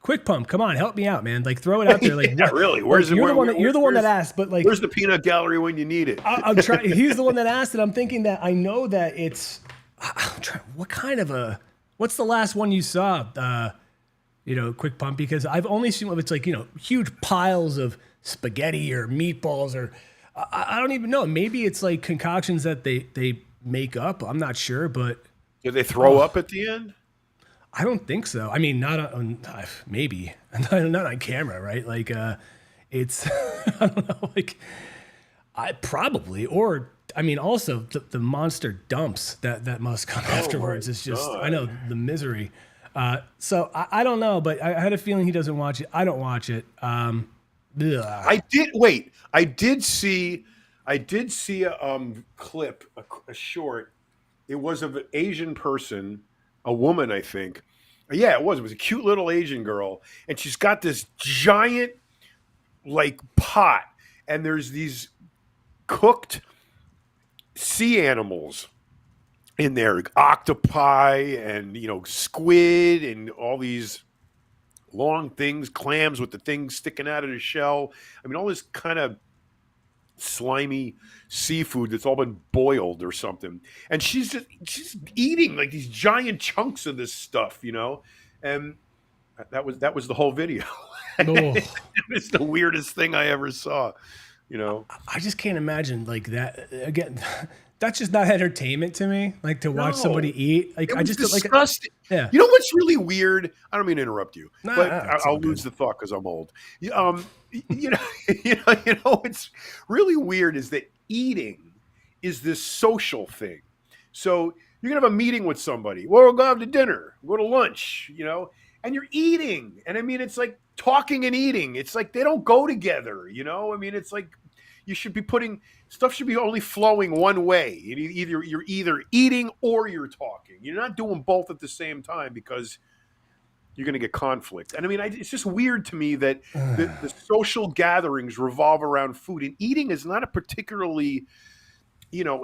Quick Pump, come on, help me out, man. Like, throw it out there. Like, yeah, really? You're the one that asked, but like, where's the peanut gallery when you need it? I'm trying. He's the one that asked, and I'm thinking that I know that it's. I'm trying. What's the last one you saw? Quick Pump, because I've only seen it's like huge piles of spaghetti or meatballs, or I don't even know. Maybe it's like concoctions that they make up. I'm not sure, but do they throw up at the end? I don't think so. I mean, not on maybe not on camera, right? Like, it's I don't know. Like, I probably, or I mean, also the monster dumps that must come afterwards. It's just God. I know the misery. So I don't know, but I had a feeling he doesn't watch it. I don't watch it. I did see a clip, a short. It was of an Asian person. A woman, I think. Yeah, it was. It was a cute little Asian girl. And she's got this giant, like, pot. And there's these cooked sea animals in there. Octopi and, squid and all these long things. Clams with the things sticking out of the shell. I mean, all this kind of slimy seafood that's all been boiled or something, and she's eating like these giant chunks of this stuff, and that was the whole video. It's the weirdest thing I ever saw. I just can't imagine like that again. that's just not entertainment to me. Like to watch somebody No, eat. Like it I was just don't like. disgusting. Yeah. You know what's really weird? I don't mean to interrupt you, but It's all I'll good. lose the thought because I'm old. You know, it's really weird is that eating is this social thing. So you're gonna have a meeting with somebody. Well, we'll go out to dinner, go to lunch, and you're eating. And I mean, it's like talking and eating. It's like they don't go together. I mean, it's like you should be putting stuff should be only flowing one way. You're either eating or you're talking. You're not doing both at the same time because you're going to get conflict. And I mean, it's just weird to me that the social gatherings revolve around food, and eating is not a particularly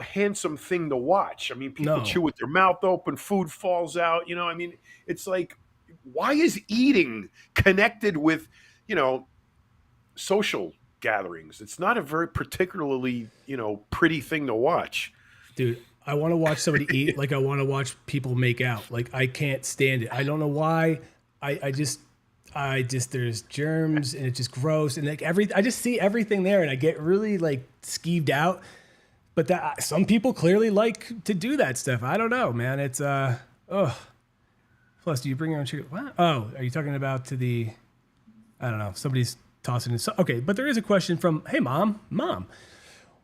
handsome thing to watch. I mean, people No. chew with their mouth open, food falls out. I mean, it's like, why is eating connected with social gatherings? It's not a very particularly pretty thing to watch. Dude, I want to watch somebody eat like I want to watch people make out. Like I can't stand it. I don't know why. I just there's germs and it's just gross and like I just see everything there and I get really like skeeved out. But that some people clearly like to do that stuff. I don't know, man. It's Plus, do you bring your own chicken? What? Oh, are you talking about I don't know. Somebody's tossing it. Okay, but there is a question from, hey, mom,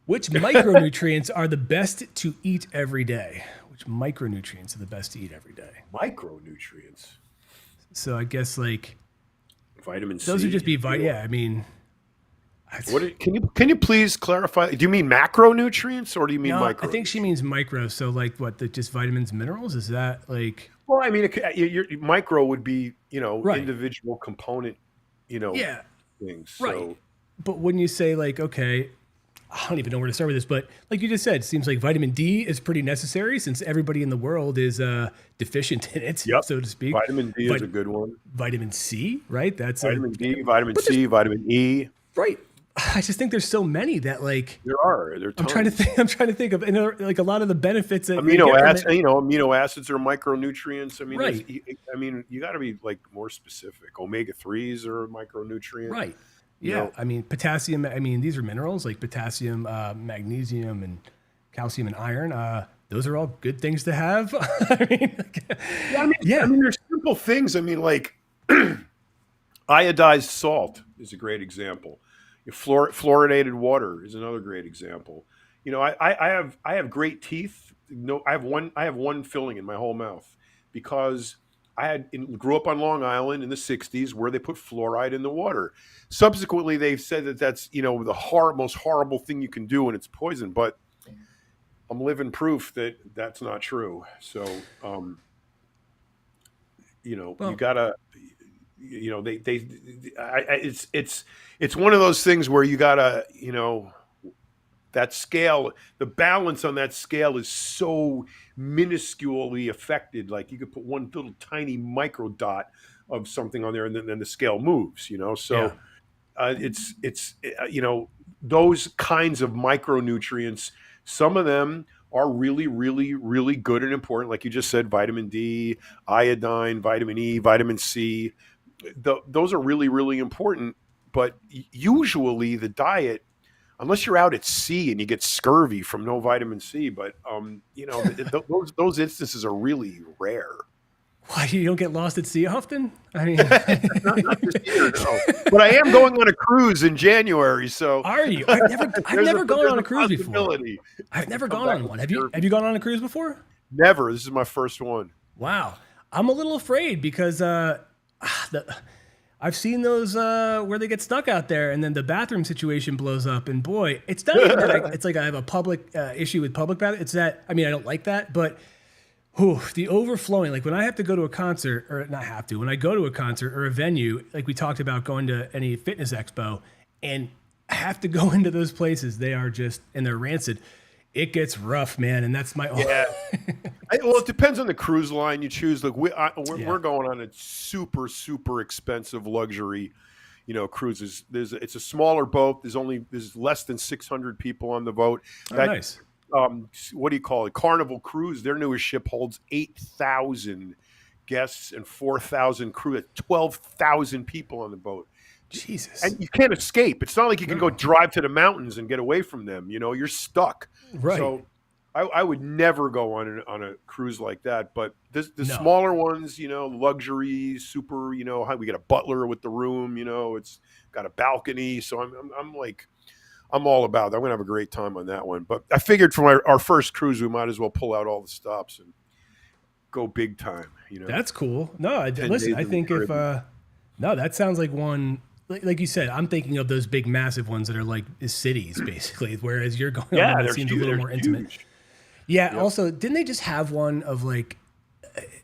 which micronutrients are the best to eat every day? Which micronutrients are the best to eat every day? Micronutrients. So I guess like vitamin C. Those would just be yeah. I mean, can you please clarify? Do you mean macronutrients or do you mean micro? I think she means micro. So like what? Just vitamins, minerals? Is that like? Well, I mean, your micro would be right. individual component, yeah. things. Right. So, but when you say like, okay, I don't even know where to start with this, but like you just said, it seems like vitamin D is pretty necessary since everybody in the world is deficient in it, so to speak. Vitamin D is a good one. Vitamin C, right? That's vitamin D, vitamin C, vitamin E. Right. I just think there's so many that like there are. I'm trying to think of like a lot of the benefits that amino acids are micronutrients. I mean, right. You got to be like more specific. Omega 3s are a micronutrient. Right. Yeah. I mean, potassium. I mean, these are minerals like potassium, magnesium, and calcium and iron. Those are all good things to have. I mean, there's simple things. I mean, like iodized salt is a great example. Fluoridated water is another great example. I have great teeth. No, I have one filling in my whole mouth because I grew up on Long Island in the 60s where they put fluoride in the water. Subsequently, they've said that that's the most horrible thing you can do and it's poison. But I'm living proof that that's not true. So, you gotta. It's one of those things where you gotta, that scale, the balance on that scale is so minusculely affected. Like you could put one little tiny micro dot of something on there and then the scale moves, So it's those kinds of micronutrients, some of them are really, really, really good and important. Like you just said, vitamin D, iodine, vitamin E, vitamin C. Those are really, really important. But usually the diet, unless you're out at sea and you get scurvy from no vitamin C, but those instances are really rare. Why, you don't get lost at sea often? I mean, not this year, no. But I am going on a cruise in January. So are you? I've never gone on a cruise before. I've never gone on one. Have you gone on a cruise before? Never. This is my first one. Wow. I'm a little afraid because I've seen those where they get stuck out there and then the bathroom situation blows up. And boy, it's not even that it's like I have a public issue with public bathroom. It's that, I mean, I don't like that, but the overflowing, like when I have to go to a concert, or not have to, when I go to a concert or a venue, like we talked about going to any fitness expo, and I have to go into those places, they are just, and they're rancid. It gets rough, man, and that's my. Yeah. Well, it depends on the cruise line you choose. Like we're going on a super, super expensive luxury, cruises. It's a smaller boat. There's less than 600 people on the boat. Nice. What do you call it? Carnival Cruise. Their newest ship holds 8,000 guests and 4,000 crew. 12,000 people on the boat. Jesus. And you can't escape. It's not like you can go drive to the mountains and get away from them. You're stuck. Right. So I would never go on a cruise like that. But the No. smaller ones, luxury, super, how we get a butler with the room, it's got a balcony. So I'm like, I'm all about it. I'm gonna have a great time on that one. But I figured for our first cruise, we might as well pull out all the stops and go big time. That's cool. No, 10 listen, days I in the think if Caribbean. no, that sounds like one like you said, I'm thinking of those big massive ones that are like cities basically, whereas you're going on Yeah, one that they're seems a huge. little They're more intimate. huge. Yeah, Yep. also, didn't they just have one of like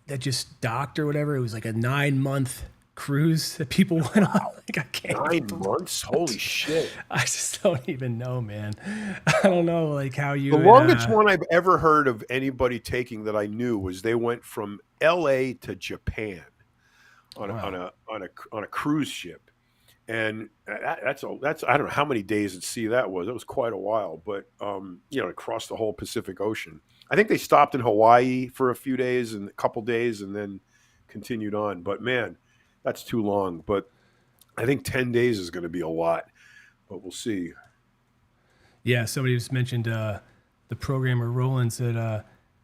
that just docked or whatever? It was like a 9-month cruise that people went on. Like I can't even 9 months. Holy shit. I just don't even know, man. I don't know like how you The would longest one I've ever heard of anybody taking that I knew was they went from L.A. to Japan on a on wow. a on a on a cruise ship, and that's I don't know how many days at sea that was. It was quite a while, but across the whole Pacific Ocean. I think they stopped in Hawaii for a few days and a couple days, and then continued on. But man, that's too long. But I think 10 days is going to be a lot. But we'll see. Yeah, somebody just mentioned the programmer Roland said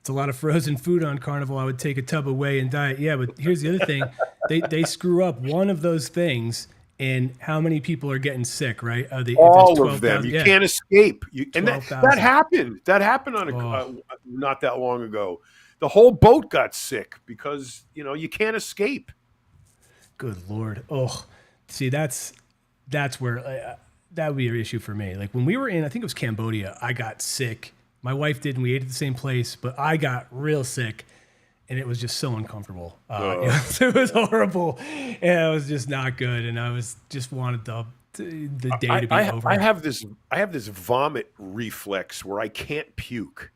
it's a lot of frozen food on Carnival. I would take a tub away and diet. Yeah, but here's the other thing: they screw up one of those things, and how many people are getting sick? Right? If there's All of twelve them. thousand, You yeah, can't escape. And that 12,000. happened. That happened on Oh, not that long ago. The whole boat got sick because you can't escape. good lord. Oh, see, that's where that would be an issue for me. Like when we were in, I think it was Cambodia. I got sick. My wife did, and we ate at the same place, but I got real sick, and it was just so uncomfortable. Uh, It was horrible, and it was just not good. And I was just wanted the day I, to be I I over. have this vomit reflex where I can't puke,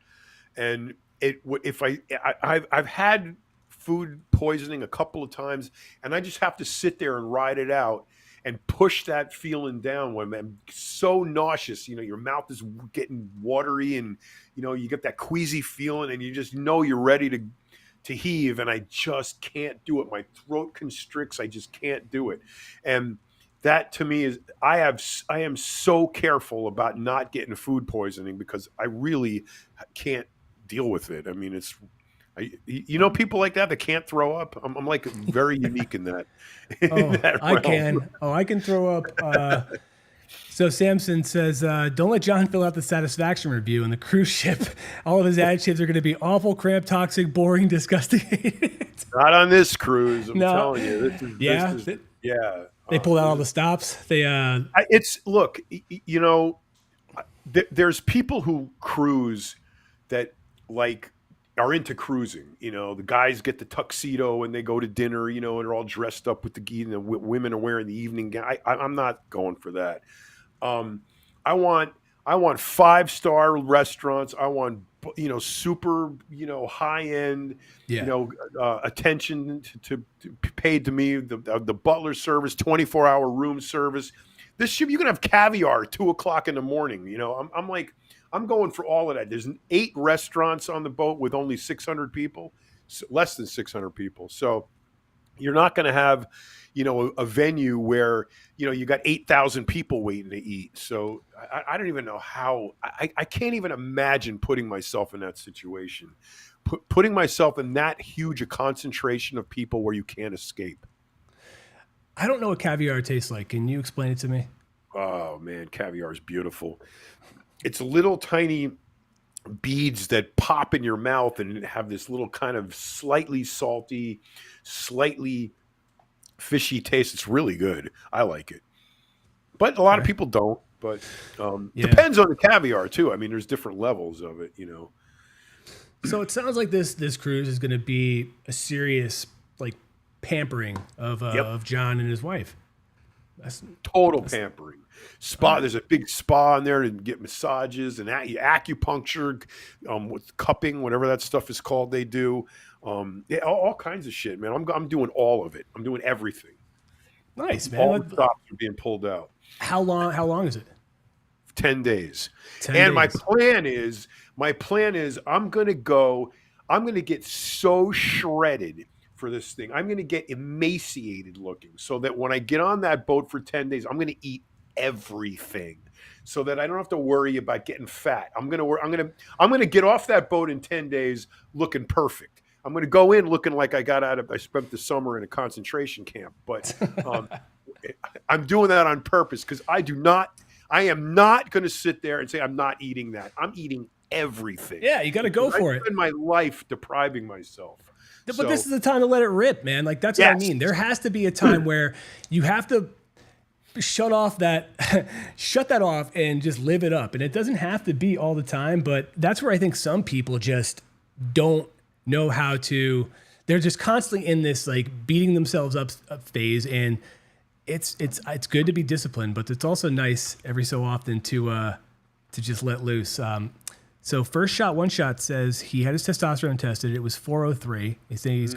and if I've had food poisoning a couple of times, and I just have to sit there and ride it out and push that feeling down when I'm so nauseous. Your mouth is getting watery, and you get that queasy feeling, and you just know you're ready to heave, and I just can't do it. My throat constricts. I just can't do it, and that to me is I am so careful about not getting food poisoning because I really can't deal with it. I mean, people like that can't throw up. I'm like very unique in that in Oh, that I realm. can. Oh, I can throw up. So Samson says, "Don't let John fill out the satisfaction review on the cruise ship. All of his adjectives are going to be awful, cramped, toxic, boring, disgusting." Not on this cruise. I'm No, telling you, this yeah, is yeah. they pulled out all the stops. They It's look, there's people who cruise that like are into cruising. The guys get the tuxedo and they go to dinner. And they're all dressed up with the gi, and the women are wearing the evening gown. I'm not going for that. Um, I want I want 5-star restaurants. I want super high end yeah. attention to paid to me. The butler service, 24-hour room service. This ship you can have caviar at 2 o'clock in the morning. I'm like I'm going for all of that. There's 8 restaurants on the boat with only 600 people, less than 600 people. So you're not going to have a venue where you got 8,000 people waiting to eat. So I don't even know how. I can't even imagine putting myself in that situation, putting myself in that huge a concentration of people where you can't escape. I don't know what caviar tastes like. Can you explain it to me? Oh man, caviar is beautiful. It's little tiny beads that pop in your mouth and have this little kind of slightly salty, slightly fishy taste. It's really good. I like it, but a lot of Okay. people don't. But Yeah. depends on the caviar too. I mean, there's different levels of it. So it sounds like this cruise is going to be a serious like pampering Yep, of John and his wife. That's total that's pampering. all Spa. right. There's a big spa in there to get massages and acupuncture, with cupping, whatever that stuff is called. They do. Yeah, all kinds of shit, man. I'm doing all of it. I'm doing everything. Nice, man. All the stops are being pulled out. How long? How long is it? 10 days. 10 And my days. plan is I'm going to go I'm going to get so shredded for this thing. I'm going to get emaciated looking so that when I get on that boat for 10 days, I'm going to eat everything. so that I don't have to worry about getting fat. I'm gonna get off that boat in 10 days looking perfect. I'm gonna go in looking like I spent the summer in a concentration camp. But I'm doing that on purpose because I am not going to sit there and say I'm not eating that. I'm eating everything. Yeah, you got to go for it. I spend my life depriving myself. But this is the time to let it rip, man. Like, that's what I mean. There has to be a time where you have to shut that off and just live it up. And it doesn't have to be all the time, but that's where I think some people just don't know how to. They're just constantly in this like beating themselves up phase, and it's good to be disciplined, but it's also nice every so often to just let loose. So First Shot One Shot says he had his testosterone tested. It was 403. He's saying he's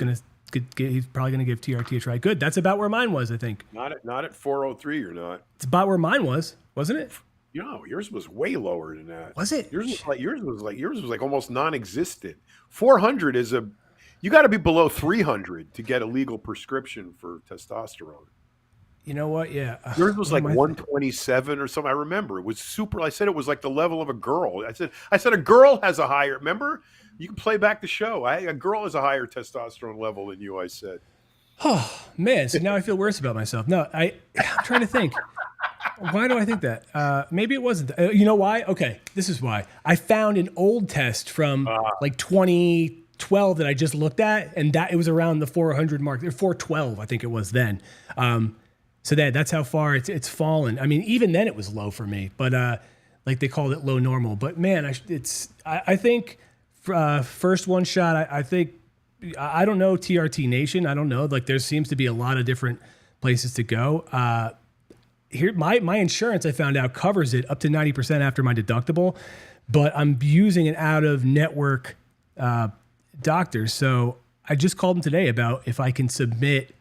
he's probably gonna give TRT a try. Good. That's about where mine was, I think. Not at 403. You're not. It's about where mine was, wasn't it? Yours was way lower than that. Was it? Yours was like almost non-existent. 400 is you got to be below 300 to get a legal prescription for testosterone. You know what? Yeah. Yours was like 127 or something. I remember it was super. I said it was like the level of a girl. I said a girl has a higher. Remember, you can play back the show. A girl has a higher testosterone level than you. I said. Oh man! So now I feel worse about myself. No, I'm trying to think. Why do I think that? Maybe it wasn't. You know why? Okay, this is why. I found an old test from like 2012 that I just looked at, and that it was around the 400 mark, or 412, I think it was then. So that's how far it's fallen. I mean, even then it was low for me, but like they called it low normal. But man, I think First One Shot. I think I don't know TRT Nation. I don't know. Like there seems to be a lot of different places to go. Here, my insurance I found out covers it up to 90% after my deductible, but I'm using an out of network doctor. So I just called them today about if I can submit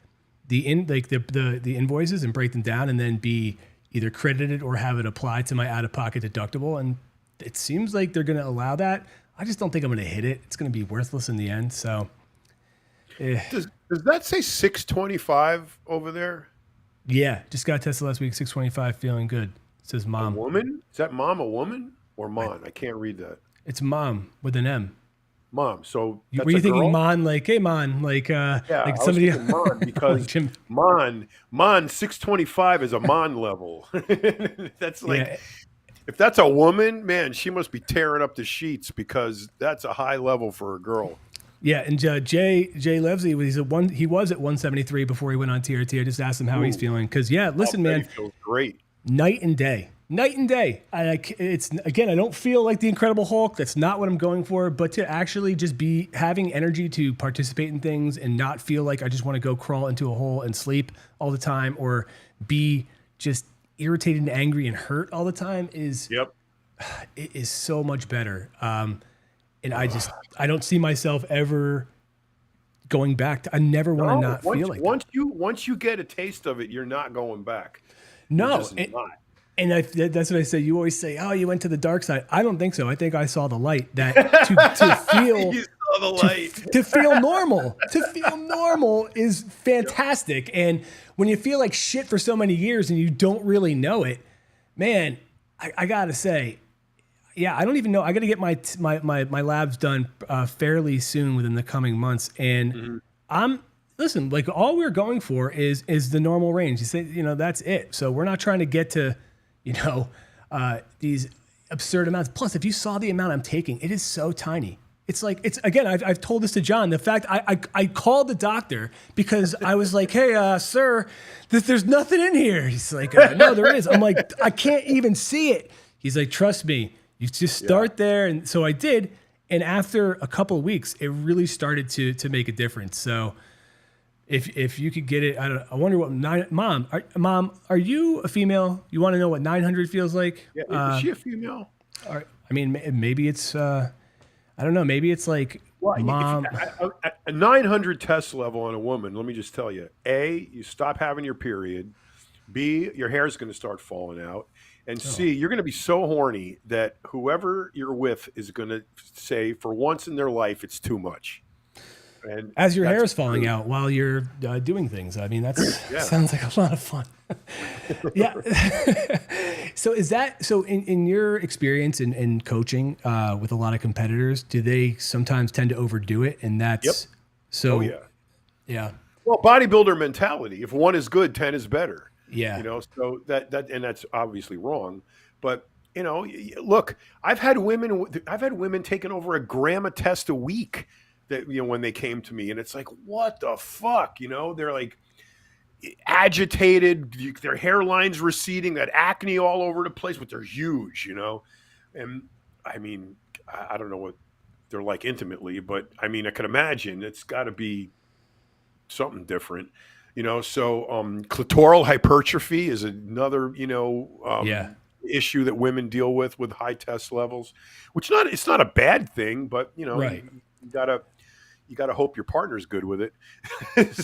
the invoices and break them down and then be either credited or have it applied to my out-of-pocket deductible. And it seems like they're going to allow that. I just don't think I'm going to hit it. It's going to be worthless in the end. So does that say 625 over there? Yeah, just got tested last week, 625, feeling good. It says mom. A woman? Is that mom a woman or mon? I can't read that. It's mom with an M. Mom. So were you thinking mon like, hey mon, like like somebody mon because mon 625 is a mon level. That's like if that's a woman, man, she must be tearing up the sheets because that's a high level for a girl. Yeah, and Jay Levesey he was at 173 before he went on TRT. I just asked him how he's feeling because listen, man, he feels great. Night and day. It's again, I don't feel like the Incredible Hulk. That's not what I'm going for. But to actually just be having energy to participate in things and not feel like I just want to go crawl into a hole and sleep all the time, or be just irritated and angry and hurt all the time is so much better. And I don't see myself ever going back. I never want to feel like that. Once you get a taste of it, you're not going back. No, and that's what I say. You always say, "Oh, you went to the dark side." I don't think so. I think I saw the light. That to feel you saw the light. To feel normal is fantastic. And when you feel like shit for so many years and you don't really know it, man, I gotta say, yeah, I don't even know. I gotta get my labs done fairly soon within the coming months, and Listen, like all we're going for is the normal range. You say, that's it. So we're not trying to get to, these absurd amounts. Plus, if you saw the amount I'm taking, it is so tiny. It's like, again, I've told this to John. The fact I called the doctor because I was like, hey, sir, there's nothing in here. He's like, no, there is. I'm like, I can't even see it. He's like, trust me, you just start there. And so I did. And after a couple of weeks, it really started to make a difference. So if you could get it, I wonder what Mom, are you a female? You want to know what 900 feels like? Yeah, is she a female? I mean, maybe it's, I don't know. Maybe it's like mom. A 900 test level on a woman, let me just tell you, A, you stop having your period. B, your hair is going to start falling out. And C, you're going to be so horny that whoever you're with is going to say for once in their life, it's too much. And as your hair that's is falling out while you're doing things. I mean, yeah. sounds like a lot of fun. Yeah. So is that so? In your experience in coaching with a lot of competitors, do they sometimes tend to overdo it? And Yep. that's Oh so. yeah. Yeah. Well, bodybuilder mentality. If one is good, 10 is better. Yeah. So and that's obviously wrong. But look, I've had women taking over a gram of test a week that when they came to me, and it's like, what the fuck? They're like agitated, their hairline's receding, that acne all over the place, but they're huge. And I mean, I don't know what they're like intimately, but I mean, I could imagine it's got to be something different. So clitoral hypertrophy is another Yeah. issue that women deal with high test levels, which it's not a bad thing, but Right. you gotta hope your partner's good with it.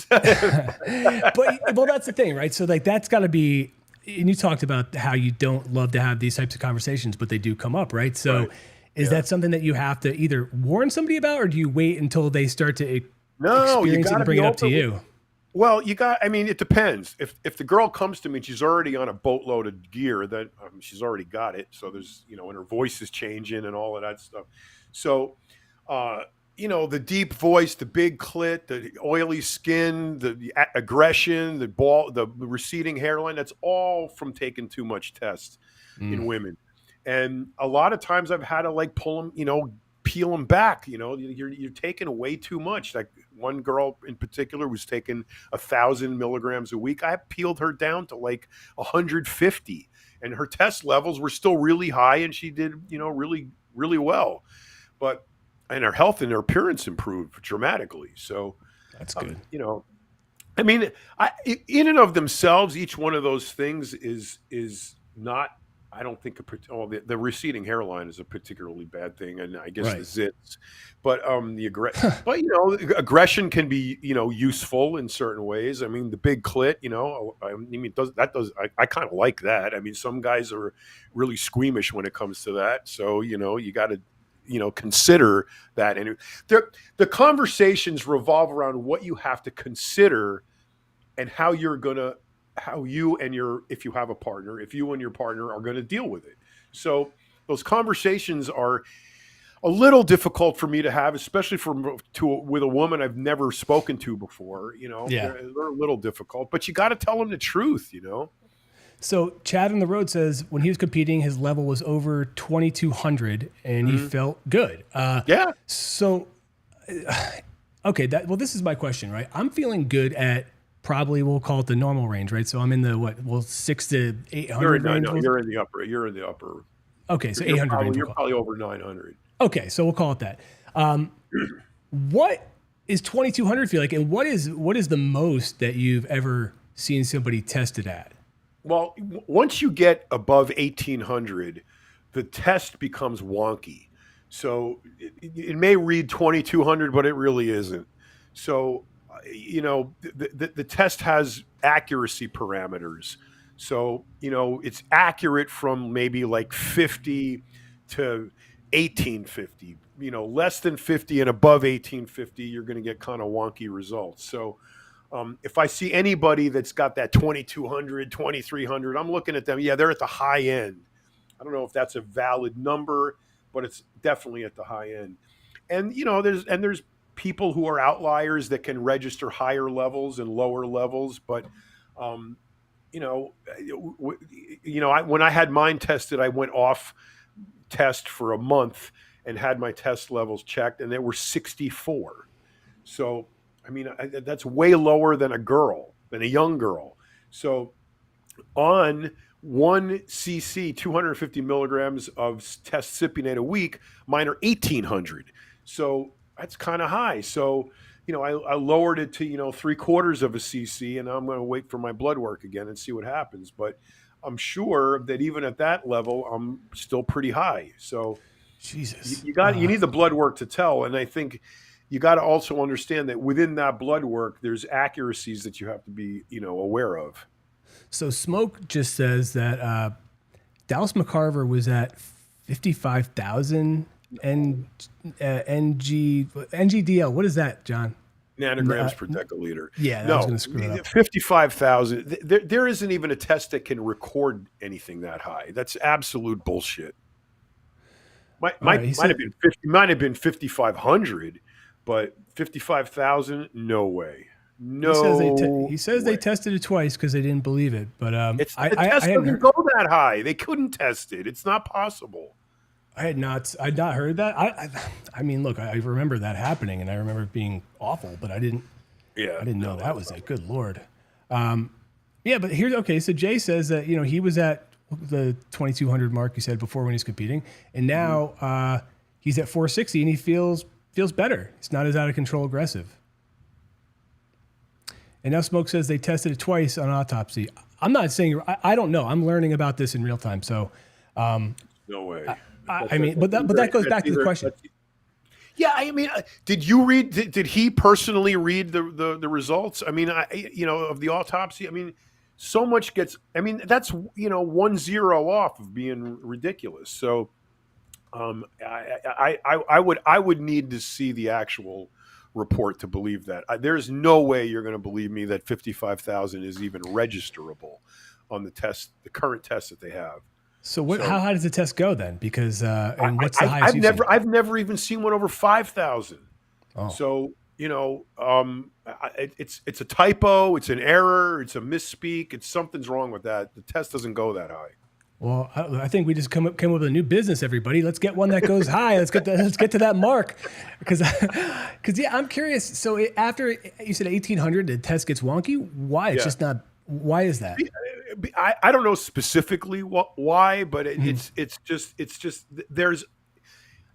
But well, that's the thing, right? So like that's got to be. And you talked about how you don't love to have these types of conversations, but they do come up, right? So, Right. is Yeah. that something that you have to either warn somebody about, or do you wait until they start to No, you experience it got and to bring be it up to open. you? Well, I mean, it depends. If the girl comes to me and she's already on a boatload of gear, then she's already got it. So there's, and her voice is changing and all of that stuff. So, uh, the deep voice, the big clit, the oily skin, the aggression, the receding hairline, that's all from taking too much test in women. And a lot of times I've had to like pull them, peel them back. You're taking way too much. Like one girl in particular was taking 1,000 milligrams a week. I peeled her down to like 150, and her test levels were still really high, and she did, really, really well. But and her health and her appearance improved dramatically. So, That's good. I mean, in and of themselves, each one of those things is not. I don't think the receding hairline is a particularly bad thing, and I guess the Right. zits, but but aggression can be useful in certain ways. I mean, the big clit, I mean, I kind of like that. I mean, some guys are really squeamish when it comes to that, so you got to consider that, and the conversations revolve around what you have to consider and how you and if you have a partner, if you and your partner are going to deal with it. So those conversations are a little difficult for me to have, especially with a woman I've never spoken to before. Yeah. They're a little difficult, but you got to tell them the truth. So Chad on the road says when he was competing, his level was over 2,200, and he felt good. Yeah. So, okay, this is my question, right? I'm feeling good at probably we'll call it the normal range, right? So I'm in the 6 to 800 range. No, you're in the upper. You're in the upper. Okay, so 800 range. You're probably over 900. Okay, so we'll call it that. What is 2,200 feel like, and what is the most that you've ever seen somebody tested at? Well, once you get above 1,800, the test becomes wonky. So it may read 2,200, but it really isn't. So, the test has accuracy parameters. So, it's accurate from maybe like 50 to 1,850. Less than 50 and above 1,850, you're going to get kind of wonky results. So, if I see anybody that's got that 2,200, 2,300, I'm looking at them. Yeah, they're at the high end. I don't know if that's a valid number, but it's definitely at the high end. And there's people who are outliers that can register higher levels and lower levels. But when I had mine tested, I went off test for a month and had my test levels checked, and they were 64. So I mean, that's way lower than a young girl. So on 1 cc, 250 milligrams of test cypionate a week, mine are 1,800. So that's kind of high. So, I lowered it to, 3/4 of a cc, and I'm going to wait for my blood work again and see what happens. But I'm sure that even at that level, I'm still pretty high. So Jesus. you need the blood work to tell. And I think you got to also understand that within that blood work, there's accuracies that you have to be, aware of. So Smoke just says that Dallas McCarver was at 55,000 NGDL. What is that, John? nanograms per deciliter. Yeah, that was No, going to screw it up. 55,000. There isn't even a test that can record anything that high. That's absolute bullshit. Might have been 5,500, but 55,000, no way. No, he says they tested it twice because they didn't believe it. But the test doesn't go that high. They couldn't test it. It's not possible. I'd not heard that. I mean, look, I remember that happening, and I remember it being awful, but I didn't know that was it. Good Lord. Yeah, but okay. So Jay says that he was at the 2,200 mark. You said before when he's competing, and now he's at 460, and he feels better. He's not as out of control aggressive. And now Smoke says they tested it twice on autopsy. I'm not saying I don't know. I'm learning about this in real time. So no way. That goes back to the question. Yeah, I mean, did you read? Did he personally read the results? I mean, of the autopsy. I mean, so much gets. I mean, that's 1-0 off of being ridiculous. So, I would need to see the actual report to believe that. There's no way you're going to believe me that 55,000 is even registerable on the current test that they have. So how high does the test go then? Because what's the highest? I've never even seen one over 5,000. Oh. So it's a typo, it's an error, it's a misspeak, something's wrong with that. The test doesn't go that high. Well, I think we just came up with a new business, everybody. Let's get one that goes high. Let's get to that mark, because yeah, I'm curious. So after you said 1,800, the test gets wonky. Why? It's just not. Why is that? I don't know specifically why, but it's just there's.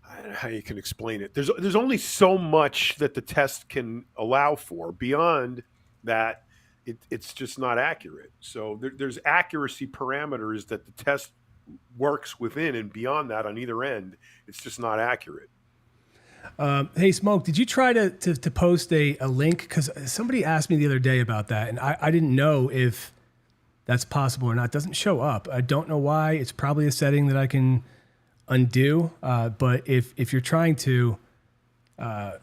I don't know how you can explain it. There's only so much that the test can allow for. Beyond that, it's just not accurate. So there's accuracy parameters that the test works within, and beyond that, on either end, it's just not accurate. Hey, Smoke, did you try to post a link? Because somebody asked me the other day about that, and I didn't know if that's possible or not. It doesn't show up. I don't know why. It's probably a setting that I can undo. But if you're trying to, I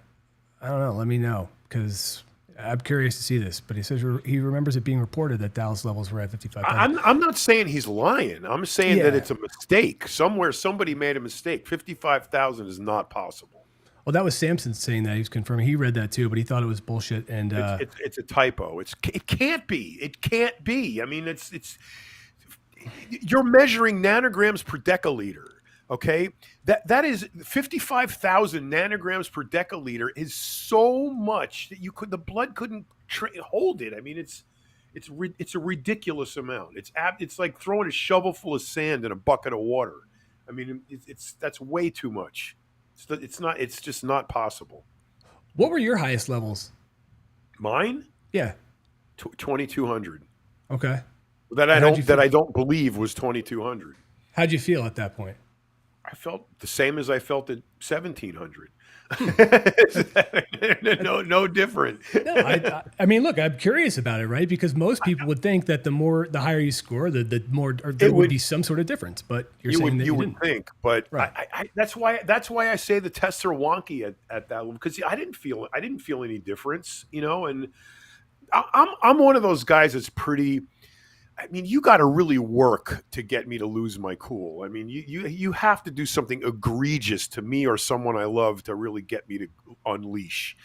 don't know, let me know, because I'm curious to see this. But he says he remembers it being reported that Dallas levels were at 55,000. I'm not saying he's lying. I'm saying that it's a mistake. Somewhere somebody made a mistake. 55,000 is not possible. Well, that was Samson saying that. He was confirming. He read that too, but he thought it was bullshit. And it's a typo. It can't be. It can't be. I mean, it's you're measuring nanograms per deciliter. Okay, that is 55,000 nanograms per deciliter is so much that the blood couldn't hold it. I mean, it's a ridiculous amount. It's like throwing a shovel full of sand in a bucket of water. I mean, that's way too much. It's just not possible. What were your highest levels? Mine? Yeah. 2,200. Okay. That I don't believe was 2,200. How'd you feel at that point? I felt the same as I felt at 1,700. No different. No, I mean, look, I'm curious about it, right? Because most people would think that the higher you score, the more there would be some sort of difference. But you would think, but right. that's why I say the tests are wonky at that level, because I didn't feel any difference, and I'm one of those guys that's pretty. I mean, you got to really work to get me to lose my cool. I mean, you have to do something egregious to me or someone I love to really get me to unleash.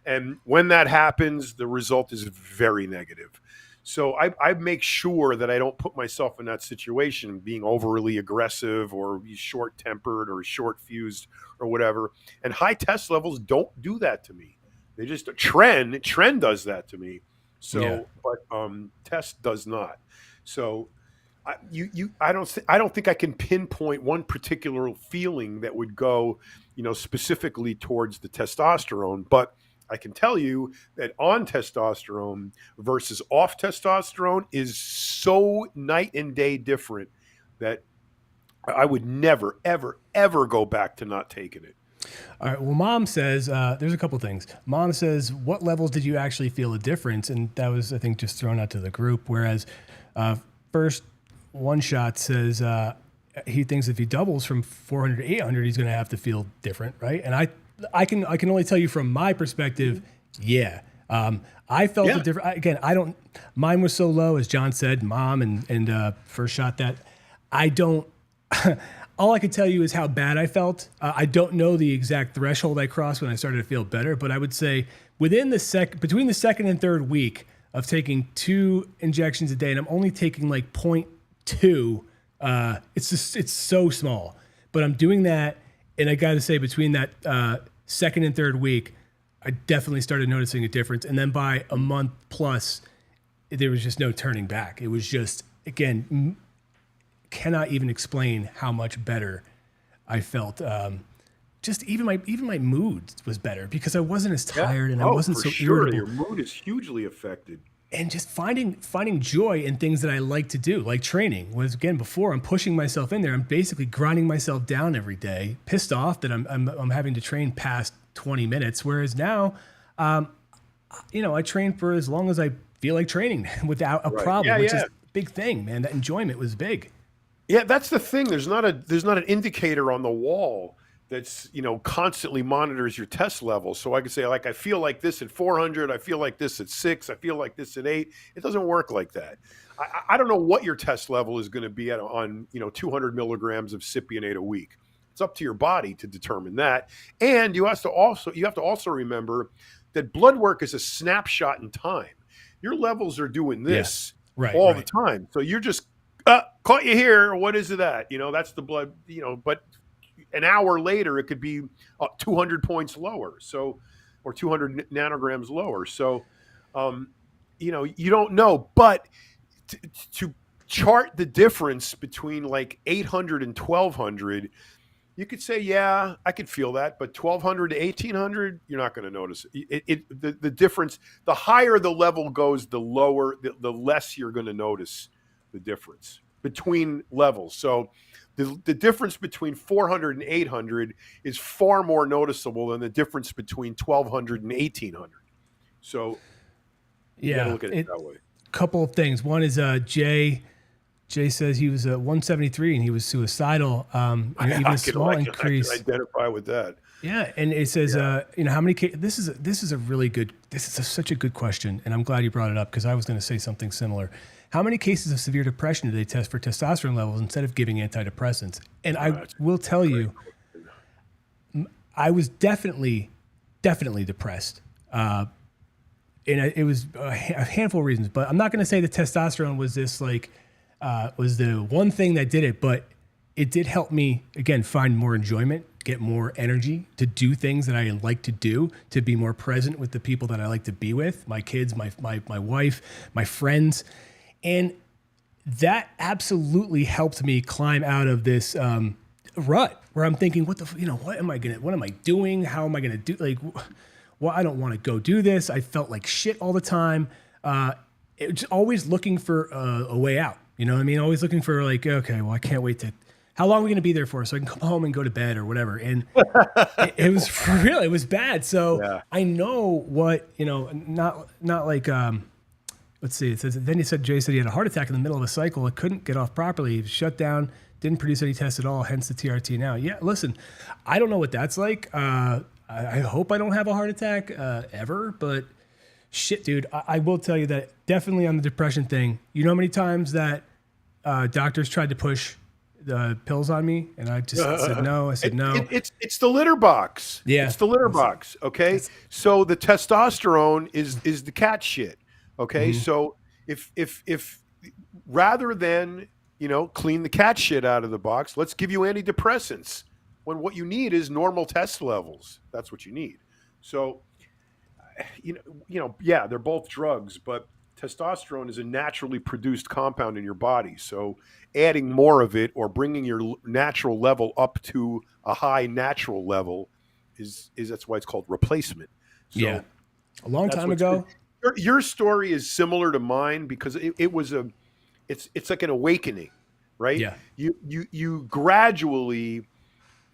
And when that happens, the result is very negative. So I make sure that I don't put myself in that situation, being overly aggressive or short-tempered or short-fused or whatever. And high test levels don't do that to me. They just trend does that to me. So, but test does not. So, I don't think I can pinpoint one particular feeling that would go, specifically towards the testosterone. But I can tell you that on testosterone versus off testosterone is so night and day different that I would never, ever, ever go back to not taking it. All right. Well, Mom says there's a couple things. Mom says, what levels did you actually feel a difference? And that was, I think, just thrown out to the group. Whereas first one shot says he thinks if he doubles from 400 to 800, he's going to have to feel different, right? And I can only tell you from my perspective, Yeah. I felt the Yeah. different. Again, I don't. Mine was so low, as John said, mom, and first shot that I don't. All I could tell you is how bad I felt. I don't know the exact threshold I crossed when I started to feel better, but I would say within between the second and third week of taking 2 injections a day, and I'm only taking like point 0.2. It's so small, but I'm doing that, and I got to say between that second and third week, I definitely started noticing a difference. And then by a month plus, there was just no turning back. It was just, again, cannot even explain how much better I felt. Just even my mood was better because I wasn't as Yeah. tired and I Oh, wasn't for so sure. irritable. Your mood is hugely affected. And just finding joy in things that I like to do, like training. Was again before I'm pushing myself in there. I'm basically grinding myself down every day, pissed off that I'm having to train past 20 minutes. Whereas now, I train for as long as I feel like training without a Right. Yeah, problem, which is yeah. a big thing, man. That enjoyment was big. Yeah, that's the thing. There's not an indicator on the wall that's constantly monitors your test levels. So I can say like I feel like this at 400, I feel like this at 6, I feel like this at 8. It doesn't work like that. I don't know what your test level is going to be at on 200 milligrams of cypionate a week. It's up to your body to determine that. And you have to also remember that blood work is a snapshot in time. Your levels are doing Yeah. this Right. all the Right. time. So you're just caught you here. What is it that? That's the blood, but an hour later, it could be 200 points lower. So, or 200 nanograms lower. So, you don't know, but to chart the difference between like 800 and 1200, you could say, yeah, I could feel that, but 1200 to 1800, you're not going to notice the difference. The higher the level goes, the lower, the less you're going to notice the difference between levels. So the difference between 400 and 800 is far more noticeable than the difference between 1200 and 1800. So you got to Yeah. look at it It that way. Couple of things. One is Jay. Jay says he was 173 and he was suicidal. Even I a small I can increase. identify with that. Yeah, and it says, Yeah. how many cases? This is a really good. Such a good question, and I'm glad you brought it up because I was going to say something similar. How many cases of severe depression do they test for testosterone levels instead of giving antidepressants? And I That's will tell great. you, I was definitely depressed, it was a handful of reasons. But I'm not going to say that testosterone was this was the one thing that did it, but it did help me again find more enjoyment, get more energy to do things that I like to do, to be more present with the people that I like to be with, my kids, my wife, my friends, and that absolutely helped me climb out of this rut where I'm thinking, what am I doing? How am I gonna do? Well, I don't want to go do this. I felt like shit all the time. It's always looking for a way out. You know what I mean? Always looking for okay, well, I can't wait to. How long are we going to be there for? So I can come home and go to bed or whatever. And it was for real. It was bad. So Yeah. I know what not like. Let's see. It says then Jay said he had a heart attack in the middle of a cycle. It couldn't get off properly. He was shut down. Didn't produce any tests at all. Hence the TRT now. Yeah. Listen, I don't know what that's like. I hope I don't have a heart attack ever. But shit, dude, I will tell you that definitely on the depression thing. You know how many times that doctors tried to push the pills on me, and I just said no. I said no. It's the litter box. Yeah. It's the litter box. Okay. So the testosterone is the cat shit. Okay. So if rather than clean the cat shit out of the box, let's give you antidepressants when what you need is normal test levels. That's what you need. So yeah, they're both drugs, but testosterone is a naturally produced compound in your body. So adding more of it or bringing your natural level up to a high natural level is that's why it's called replacement. So Yeah. A long that's time what's ago. good. Your story is similar to mine because it's like an awakening, right? Yeah. You gradually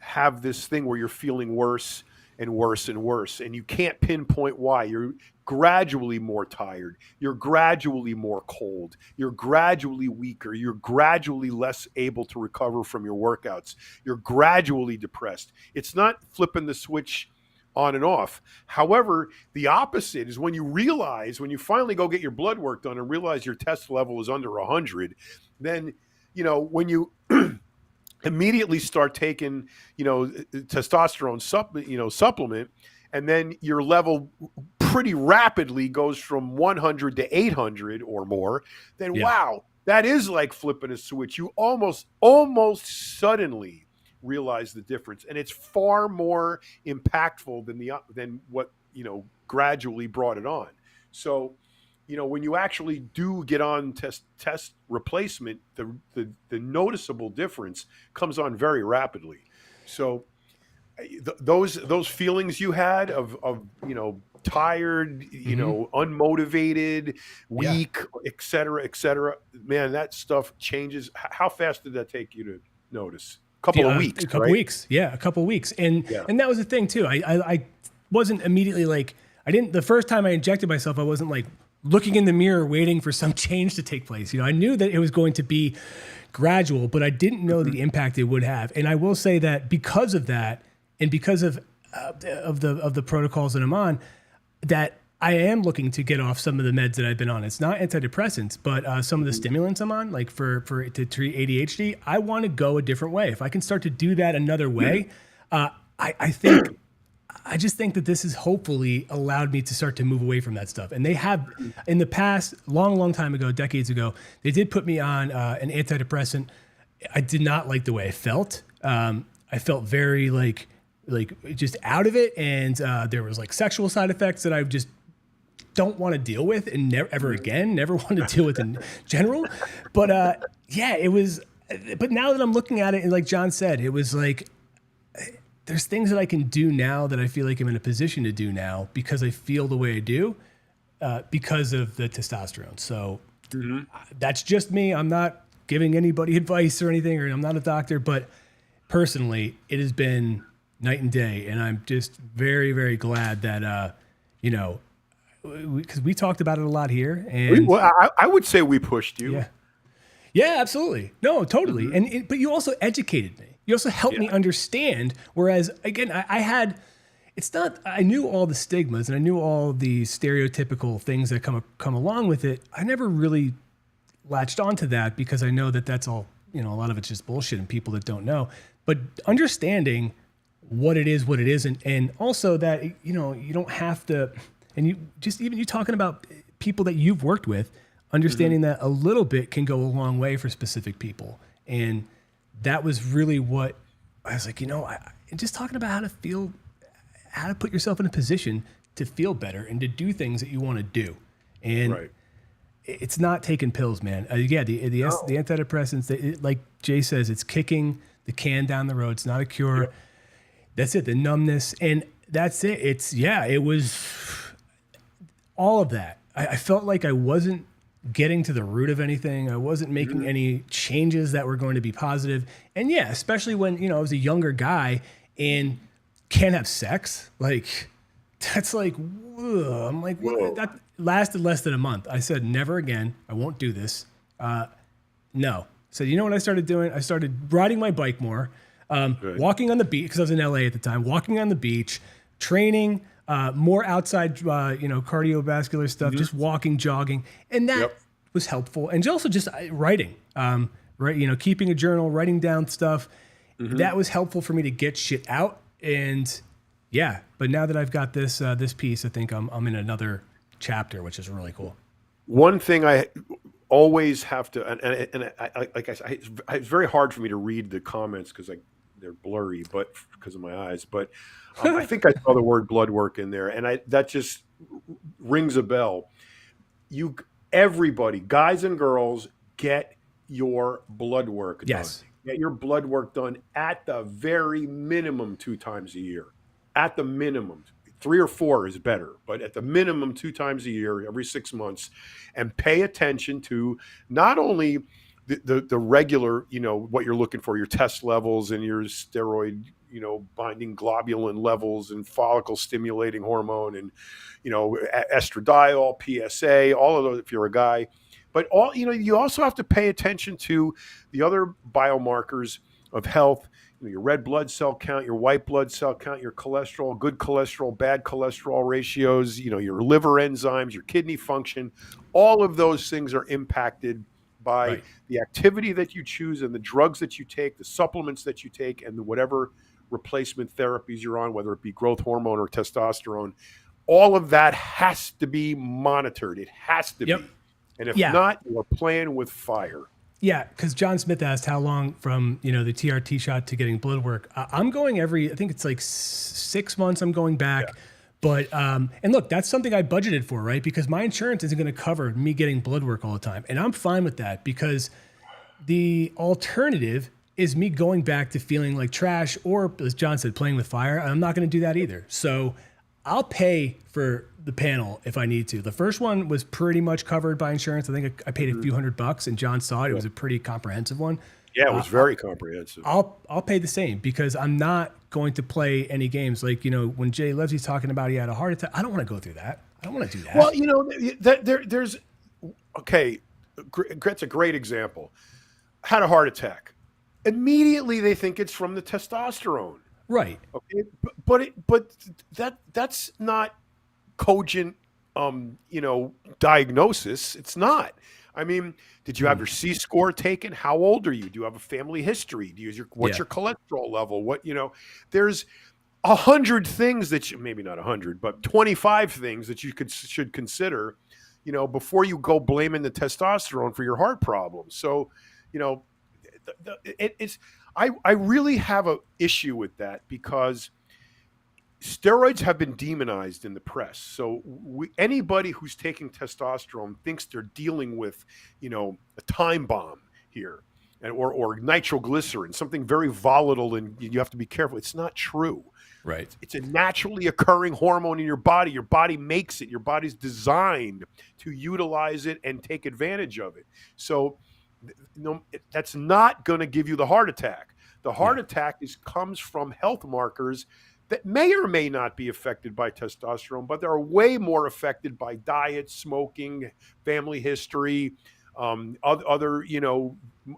have this thing where you're feeling worse and worse and worse, and you can't pinpoint why. You're gradually more tired. You're gradually more cold. You're gradually weaker. You're gradually less able to recover from your workouts. You're gradually depressed. It's not flipping the switch on and off. However, the opposite is when you finally go get your blood work done and realize your test level is under 100, then, when you immediately start taking, testosterone supplement, and then your level pretty rapidly goes from 100 to 800 or more, then Yeah. wow, that is like flipping a switch. You almost suddenly realize the difference, and it's far more impactful than what gradually brought it on. So, when you actually do get on test replacement, the noticeable difference comes on very rapidly. So those feelings you had of tired, unmotivated, Yeah. weak, et cetera, man, that stuff changes. How fast did that take you to notice? Couple of weeks, A couple right? weeks. Yeah, a couple weeks. And Yeah. and that was the thing too. I wasn't immediately like, I didn't, the first time I injected myself, I wasn't like looking in the mirror waiting for some change to take place. I knew that it was going to be gradual, but I didn't know the impact it would have. And I will say that because of that, and because of the protocols that I'm on, that I am looking to get off some of the meds that I've been on. It's not antidepressants, but some of the stimulants I'm on, like for to treat ADHD. I want to go a different way. If I can start to do that another way, I think, I just think that this has hopefully allowed me to start to move away from that stuff. And they have, in the past, long time ago, decades ago, they did put me on an antidepressant. I did not like the way I felt. I felt very like just out of it, and there was like sexual side effects that I just don't want to deal with, and never want to deal with in general. But yeah, it was. But now that I'm looking at it, and like John said, it was like, there's things that I can do now that I feel like I'm in a position to do now because I feel the way I do because of the testosterone. So that's just me. I'm not giving anybody advice or anything, or I'm not a doctor, but personally, it has been night and day. And I'm just very, very glad that, because we talked about it a lot here. And I would say we pushed you. yeah. Yeah, absolutely. No, totally. But you also educated me. You also helped me understand. Whereas again, I knew all the stigmas and I knew all the stereotypical things that come along with it. I never really latched onto that because I know that that's all, a lot of it's just bullshit and people that don't know. But understanding what it is, and also that, you don't have to, and you talking about people that you've worked with, understanding that a little bit can go a long way for specific people. And that was really what I was like, just talking about how to put yourself in a position to feel better and to do things that you want to do. And it's not taking pills, man. The antidepressants, like Jay says, it's kicking the can down the road. It's not a cure. Yep. That's it. The numbness. And that's it. It was all of that. I felt like I wasn't getting to the root of anything. I wasn't making any changes that were going to be positive. And yeah, especially when, I was a younger guy and can't have sex. Like, that's like, ugh. I'm like, what? That lasted less than a month. I said, never again. I won't do this. No. So you know what I started doing? I started riding my bike more, walking on the beach, because I was in LA at the time, walking on the beach, training, more outside, cardiovascular stuff, just walking, jogging. And that was helpful. And also just writing, keeping a journal, writing down stuff. That was helpful for me to get shit out. And yeah, but now that I've got this piece, I think I'm in another chapter, which is really cool. One thing I always have to, and I, like I said, it's very hard for me to read the comments because they're blurry, but because of my eyes. But I think I saw the word blood work in there, and that just rings a bell. Everybody, guys and girls, get your blood work done. Yes. Get your blood work done at the very minimum 2 times a year. At the minimum. 3 or 4 is better, but at the minimum 2 times a year, every 6 months, and pay attention to not only the regular, what you're looking for, your test levels and your steroid, binding globulin levels and follicle stimulating hormone and, estradiol, PSA, all of those if you're a guy. But you also have to pay attention to the other biomarkers of health, your red blood cell count, your white blood cell count, your cholesterol, good cholesterol, bad cholesterol ratios, your liver enzymes, your kidney function. All of those things are impacted by Right. the activity that you choose and the drugs that you take, the supplements that you take, and whatever replacement therapies you're on, whether it be growth hormone or testosterone. All of that has to be monitored. It has to Yep. be. And if Yeah. not, you're playing with fire. Yeah, because John Smith asked how long from the TRT shot to getting blood work. I'm going every, I think it's like 6 months. I'm going back, but and look, that's something I budgeted for, right? Because my insurance isn't going to cover me getting blood work all the time, and I'm fine with that because the alternative is me going back to feeling like trash, or as John said, playing with fire. I'm not going to do that either. So I'll pay for the panel if I need to. The first one was pretty much covered by insurance. I think I paid a few $100, and John saw it. It was a pretty comprehensive one. Yeah, it was very comprehensive. I'll pay the same because I'm not going to play any games. Like, when Jay Leslie's talking about he had a heart attack, I don't want to go through that. I don't want to do that. Well, there's okay. That's a great example. Had a heart attack. Immediately they think it's from the testosterone. Right. Okay, but that's not cogent, diagnosis. It's not. I mean, did you have your C score taken? How old are you? Do you have a family history? What's your cholesterol level? There's 100 things that maybe not 100, but 25 things that you should consider, before you go blaming the testosterone for your heart problems. So, I really have an issue with that because steroids have been demonized in the press. So anybody who's taking testosterone thinks they're dealing with, a time bomb here, or nitroglycerin, something very volatile, and you have to be careful. It's not true. Right. It's a naturally occurring hormone in your body. Your body makes it. Your body's designed to utilize it and take advantage of it. So that's not going to give you the heart attack. The heart attack comes from health markers that may or may not be affected by testosterone, but they're way more affected by diet, smoking, family history, other,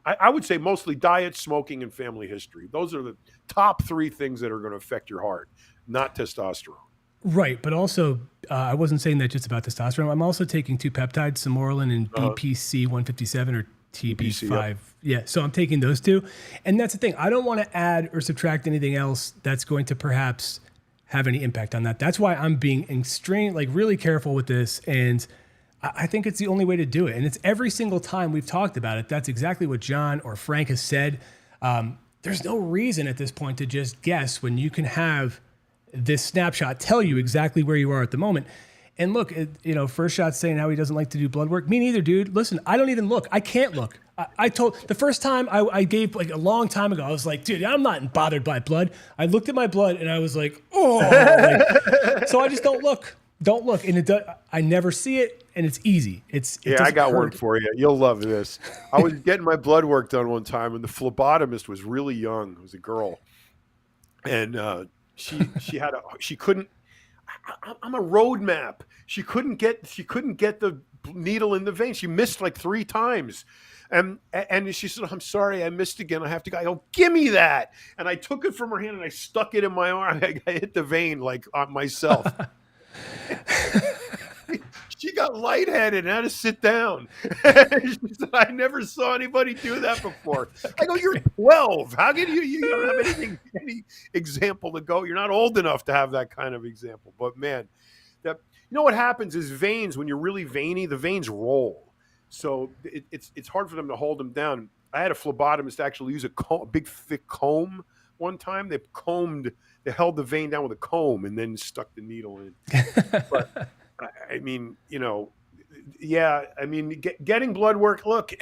I would say mostly diet, smoking, and family history. Those are the top three things that are going to affect your heart, not testosterone. Right, but also I wasn't saying that just about testosterone. I'm also taking two peptides, Samorelin and BPC 157 or TB5. Yeah, so I'm taking those two. And that's the thing. I don't want to add or subtract anything else that's going to perhaps have any impact on that. That's why I'm being really careful with this. And I think it's the only way to do it. And it's every single time we've talked about it. That's exactly what John or Frank has said. There's no reason at this point to just guess when you can have this snapshot tell you exactly where you are at the moment. And look, First Shot's saying how he doesn't like to do blood work. Me neither, dude. Listen, I don't even look. I can't look. I told the first time I gave like a long time ago, I was like, dude, I'm not bothered by blood. I looked at my blood and I was like, oh. So I just don't look. Don't look. And I never see it, and it's easy. I got one for you. You'll love this. I was getting my blood work done one time, and the phlebotomist was really young. It was a girl. And she couldn't. I'm a road map. She couldn't get the needle in the vein. She missed like 3 times. And she said, I'm sorry, I missed again. I have to go. I go, give me that. And I took it from her hand and I stuck it in my arm. I hit the vein like on myself. She got lightheaded and had to sit down. She said, I never saw anybody do that before. I go, you're 12. How can you don't have any example to go? You're not old enough to have that kind of example. But man, what happens is veins, when you're really veiny, the veins roll. So it's hard for them to hold them down. I had a phlebotomist actually use a big thick comb one time. They held the vein down with a comb and then stuck the needle in. But I mean, getting blood work. Look,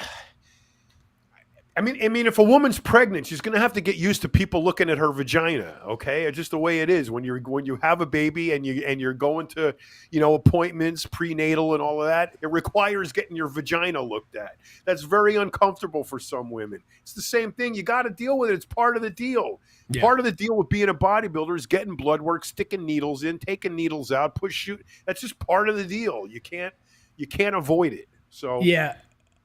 I mean, if a woman's pregnant, she's going to have to get used to people looking at her vagina. Okay, it's just the way it is when you have a baby and you're going to, appointments, prenatal, and all of that. It requires getting your vagina looked at. That's very uncomfortable for some women. It's the same thing. You got to deal with it. It's part of the deal. Yeah. Part of the deal with being a bodybuilder is getting blood work, sticking needles in, taking needles out, shoot. That's just part of the deal. You can't avoid it. So yeah.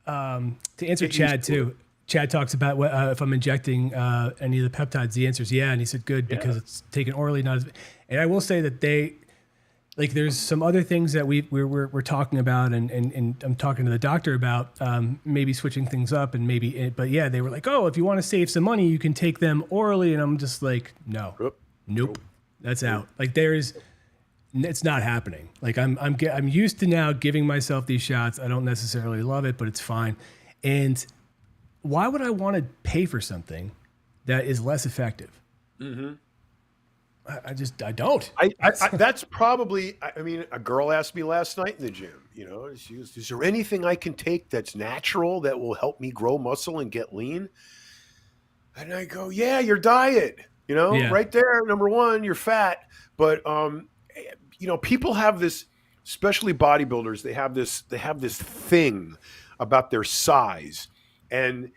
To answer Chad too. Chad talks about if I'm injecting any of the peptides. The answer is yeah, and he said good because it's taken orally, not as. And I will say that there's some other things that we're talking about, and I'm talking to the doctor about maybe switching things up and but yeah, they were like, oh, if you want to save some money, you can take them orally, and I'm just like, nope, that's out. Like it's not happening. Like I'm used to now giving myself these shots. I don't necessarily love it, but it's fine. And why would I want to pay for something that is less effective? Mm-hmm. I don't. That's probably, I mean, a girl asked me last night in the gym, she goes, is there anything I can take that's natural that will help me grow muscle and get lean? And I go, yeah, your diet, right there. Number one, you're fat. But, people have this, especially bodybuilders, they have this thing about their size, and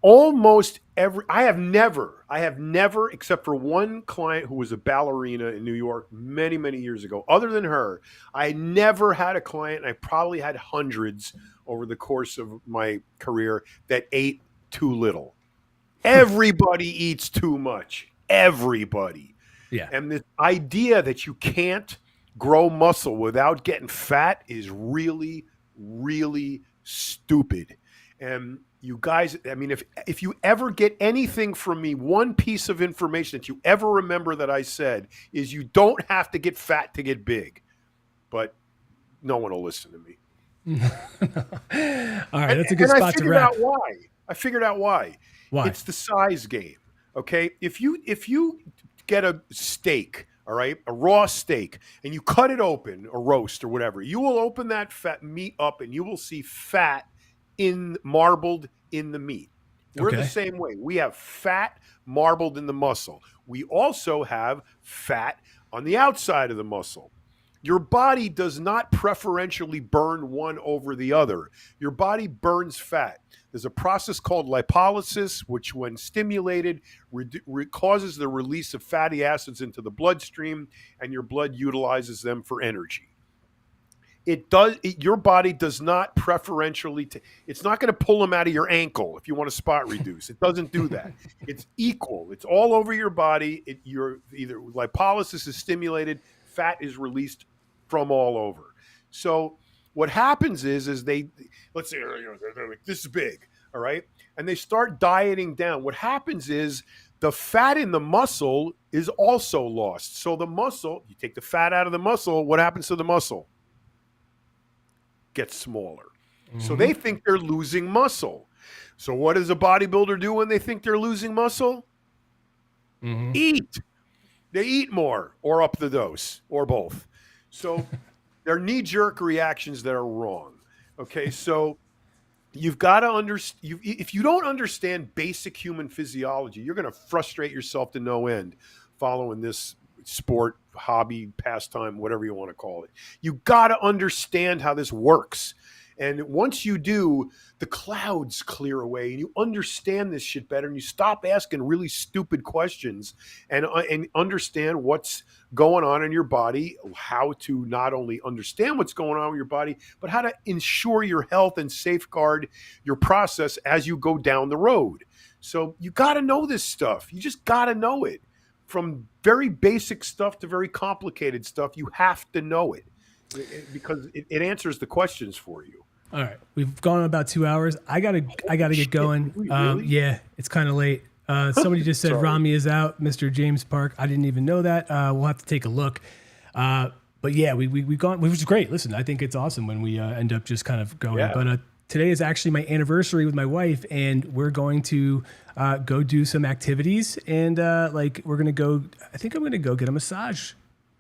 almost I have never, except for one client who was a ballerina in New York many, many years ago. Other than her, I never had a client, and I probably had hundreds over the course of my career, that ate too little. Everybody eats too much. Everybody. Yeah. And this idea that you can't grow muscle without getting fat is really, really stupid. And you guys, I mean, if you ever get anything from me, one piece of information that you ever remember that I said is you don't have to get fat to get big. But no one will listen to me. All right, that's a good spot to wrap. I figured out why. Why? It's the size game. Okay, if you get a steak, all right, a raw steak, and you cut it open, a roast or whatever, you will open that fat meat up, and you will see fat marbled in the meat. We're the same way. We have fat marbled in the muscle. We also have fat on the outside of the muscle. Your body does not preferentially burn one over the other. Your body burns fat. There's a process called lipolysis, which when stimulated causes the release of fatty acids into the bloodstream, and your blood utilizes them for energy. Your body does not preferentially, it's not going to pull them out of your ankle if you want to spot reduce. It doesn't do that. It's equal. It's all over your body. Either lipolysis is stimulated, fat is released from all over. So what happens is let's say they're like this big, all right? And they start dieting down. What happens is the fat in the muscle is also lost. So the muscle, you take the fat out of the muscle, what happens to the muscle? Gets smaller. Mm-hmm. So they think they're losing muscle. So what does a bodybuilder do when they think they're losing muscle? Mm-hmm. Eat. They eat more or up the dose or both. So they're knee-jerk reactions that are wrong. Okay, so you've got to understand. If you don't understand basic human physiology, you're going to frustrate yourself to no end following this sport, hobby, pastime, whatever you want to call it. You got to understand how this works. And once you do, the clouds clear away and you understand this shit better, and you stop asking really stupid questions and understand what's going on in your body, how to not only understand what's going on with your body, but how to ensure your health and safeguard your process as you go down the road. So you got to know this stuff. You just got to know it. From very basic stuff to very complicated stuff, you have to know it because it answers the questions for you. All right, we've gone about 2 hours. I gotta get going. Really? Yeah, it's kind of late. Somebody just said Rami is out, Mr. James Park. I didn't even know that. We'll have to take a look. But yeah, we've gone, which is great. Listen, I think it's awesome when we end up just kind of going. Yeah. But today is actually my anniversary with my wife, and we're going to go do some activities. And we're gonna go. I think I'm gonna go get a massage. I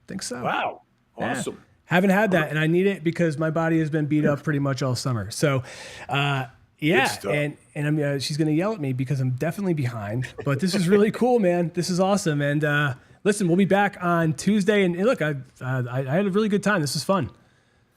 think so. Wow, awesome. Yeah. Haven't had that, and I need it because my body has been beat up pretty much all summer. So, yeah, and I'm, she's going to yell at me because I'm definitely behind. But this is really cool, man. This is awesome. And listen, we'll be back on Tuesday. And look, I had a really good time. This was fun.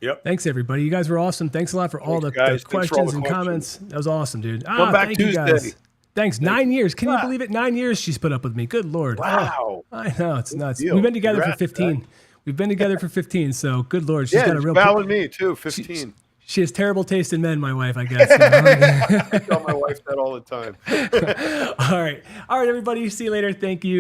Yep. Thanks, everybody. You guys were awesome. Thanks a lot for all the questions and comments. That was awesome, dude. Come back Tuesday. You guys. Thanks. 9 years. Can you believe it? 9 years she's put up with me. Good Lord. Wow. I know. It's nuts. We've been together for 15. We've been together for 15, so good Lord. She's got a real Val and me too, 15. She has terrible taste in men, my wife, I guess. I tell my wife that all the time. All right. All right, everybody. See you later. Thank you.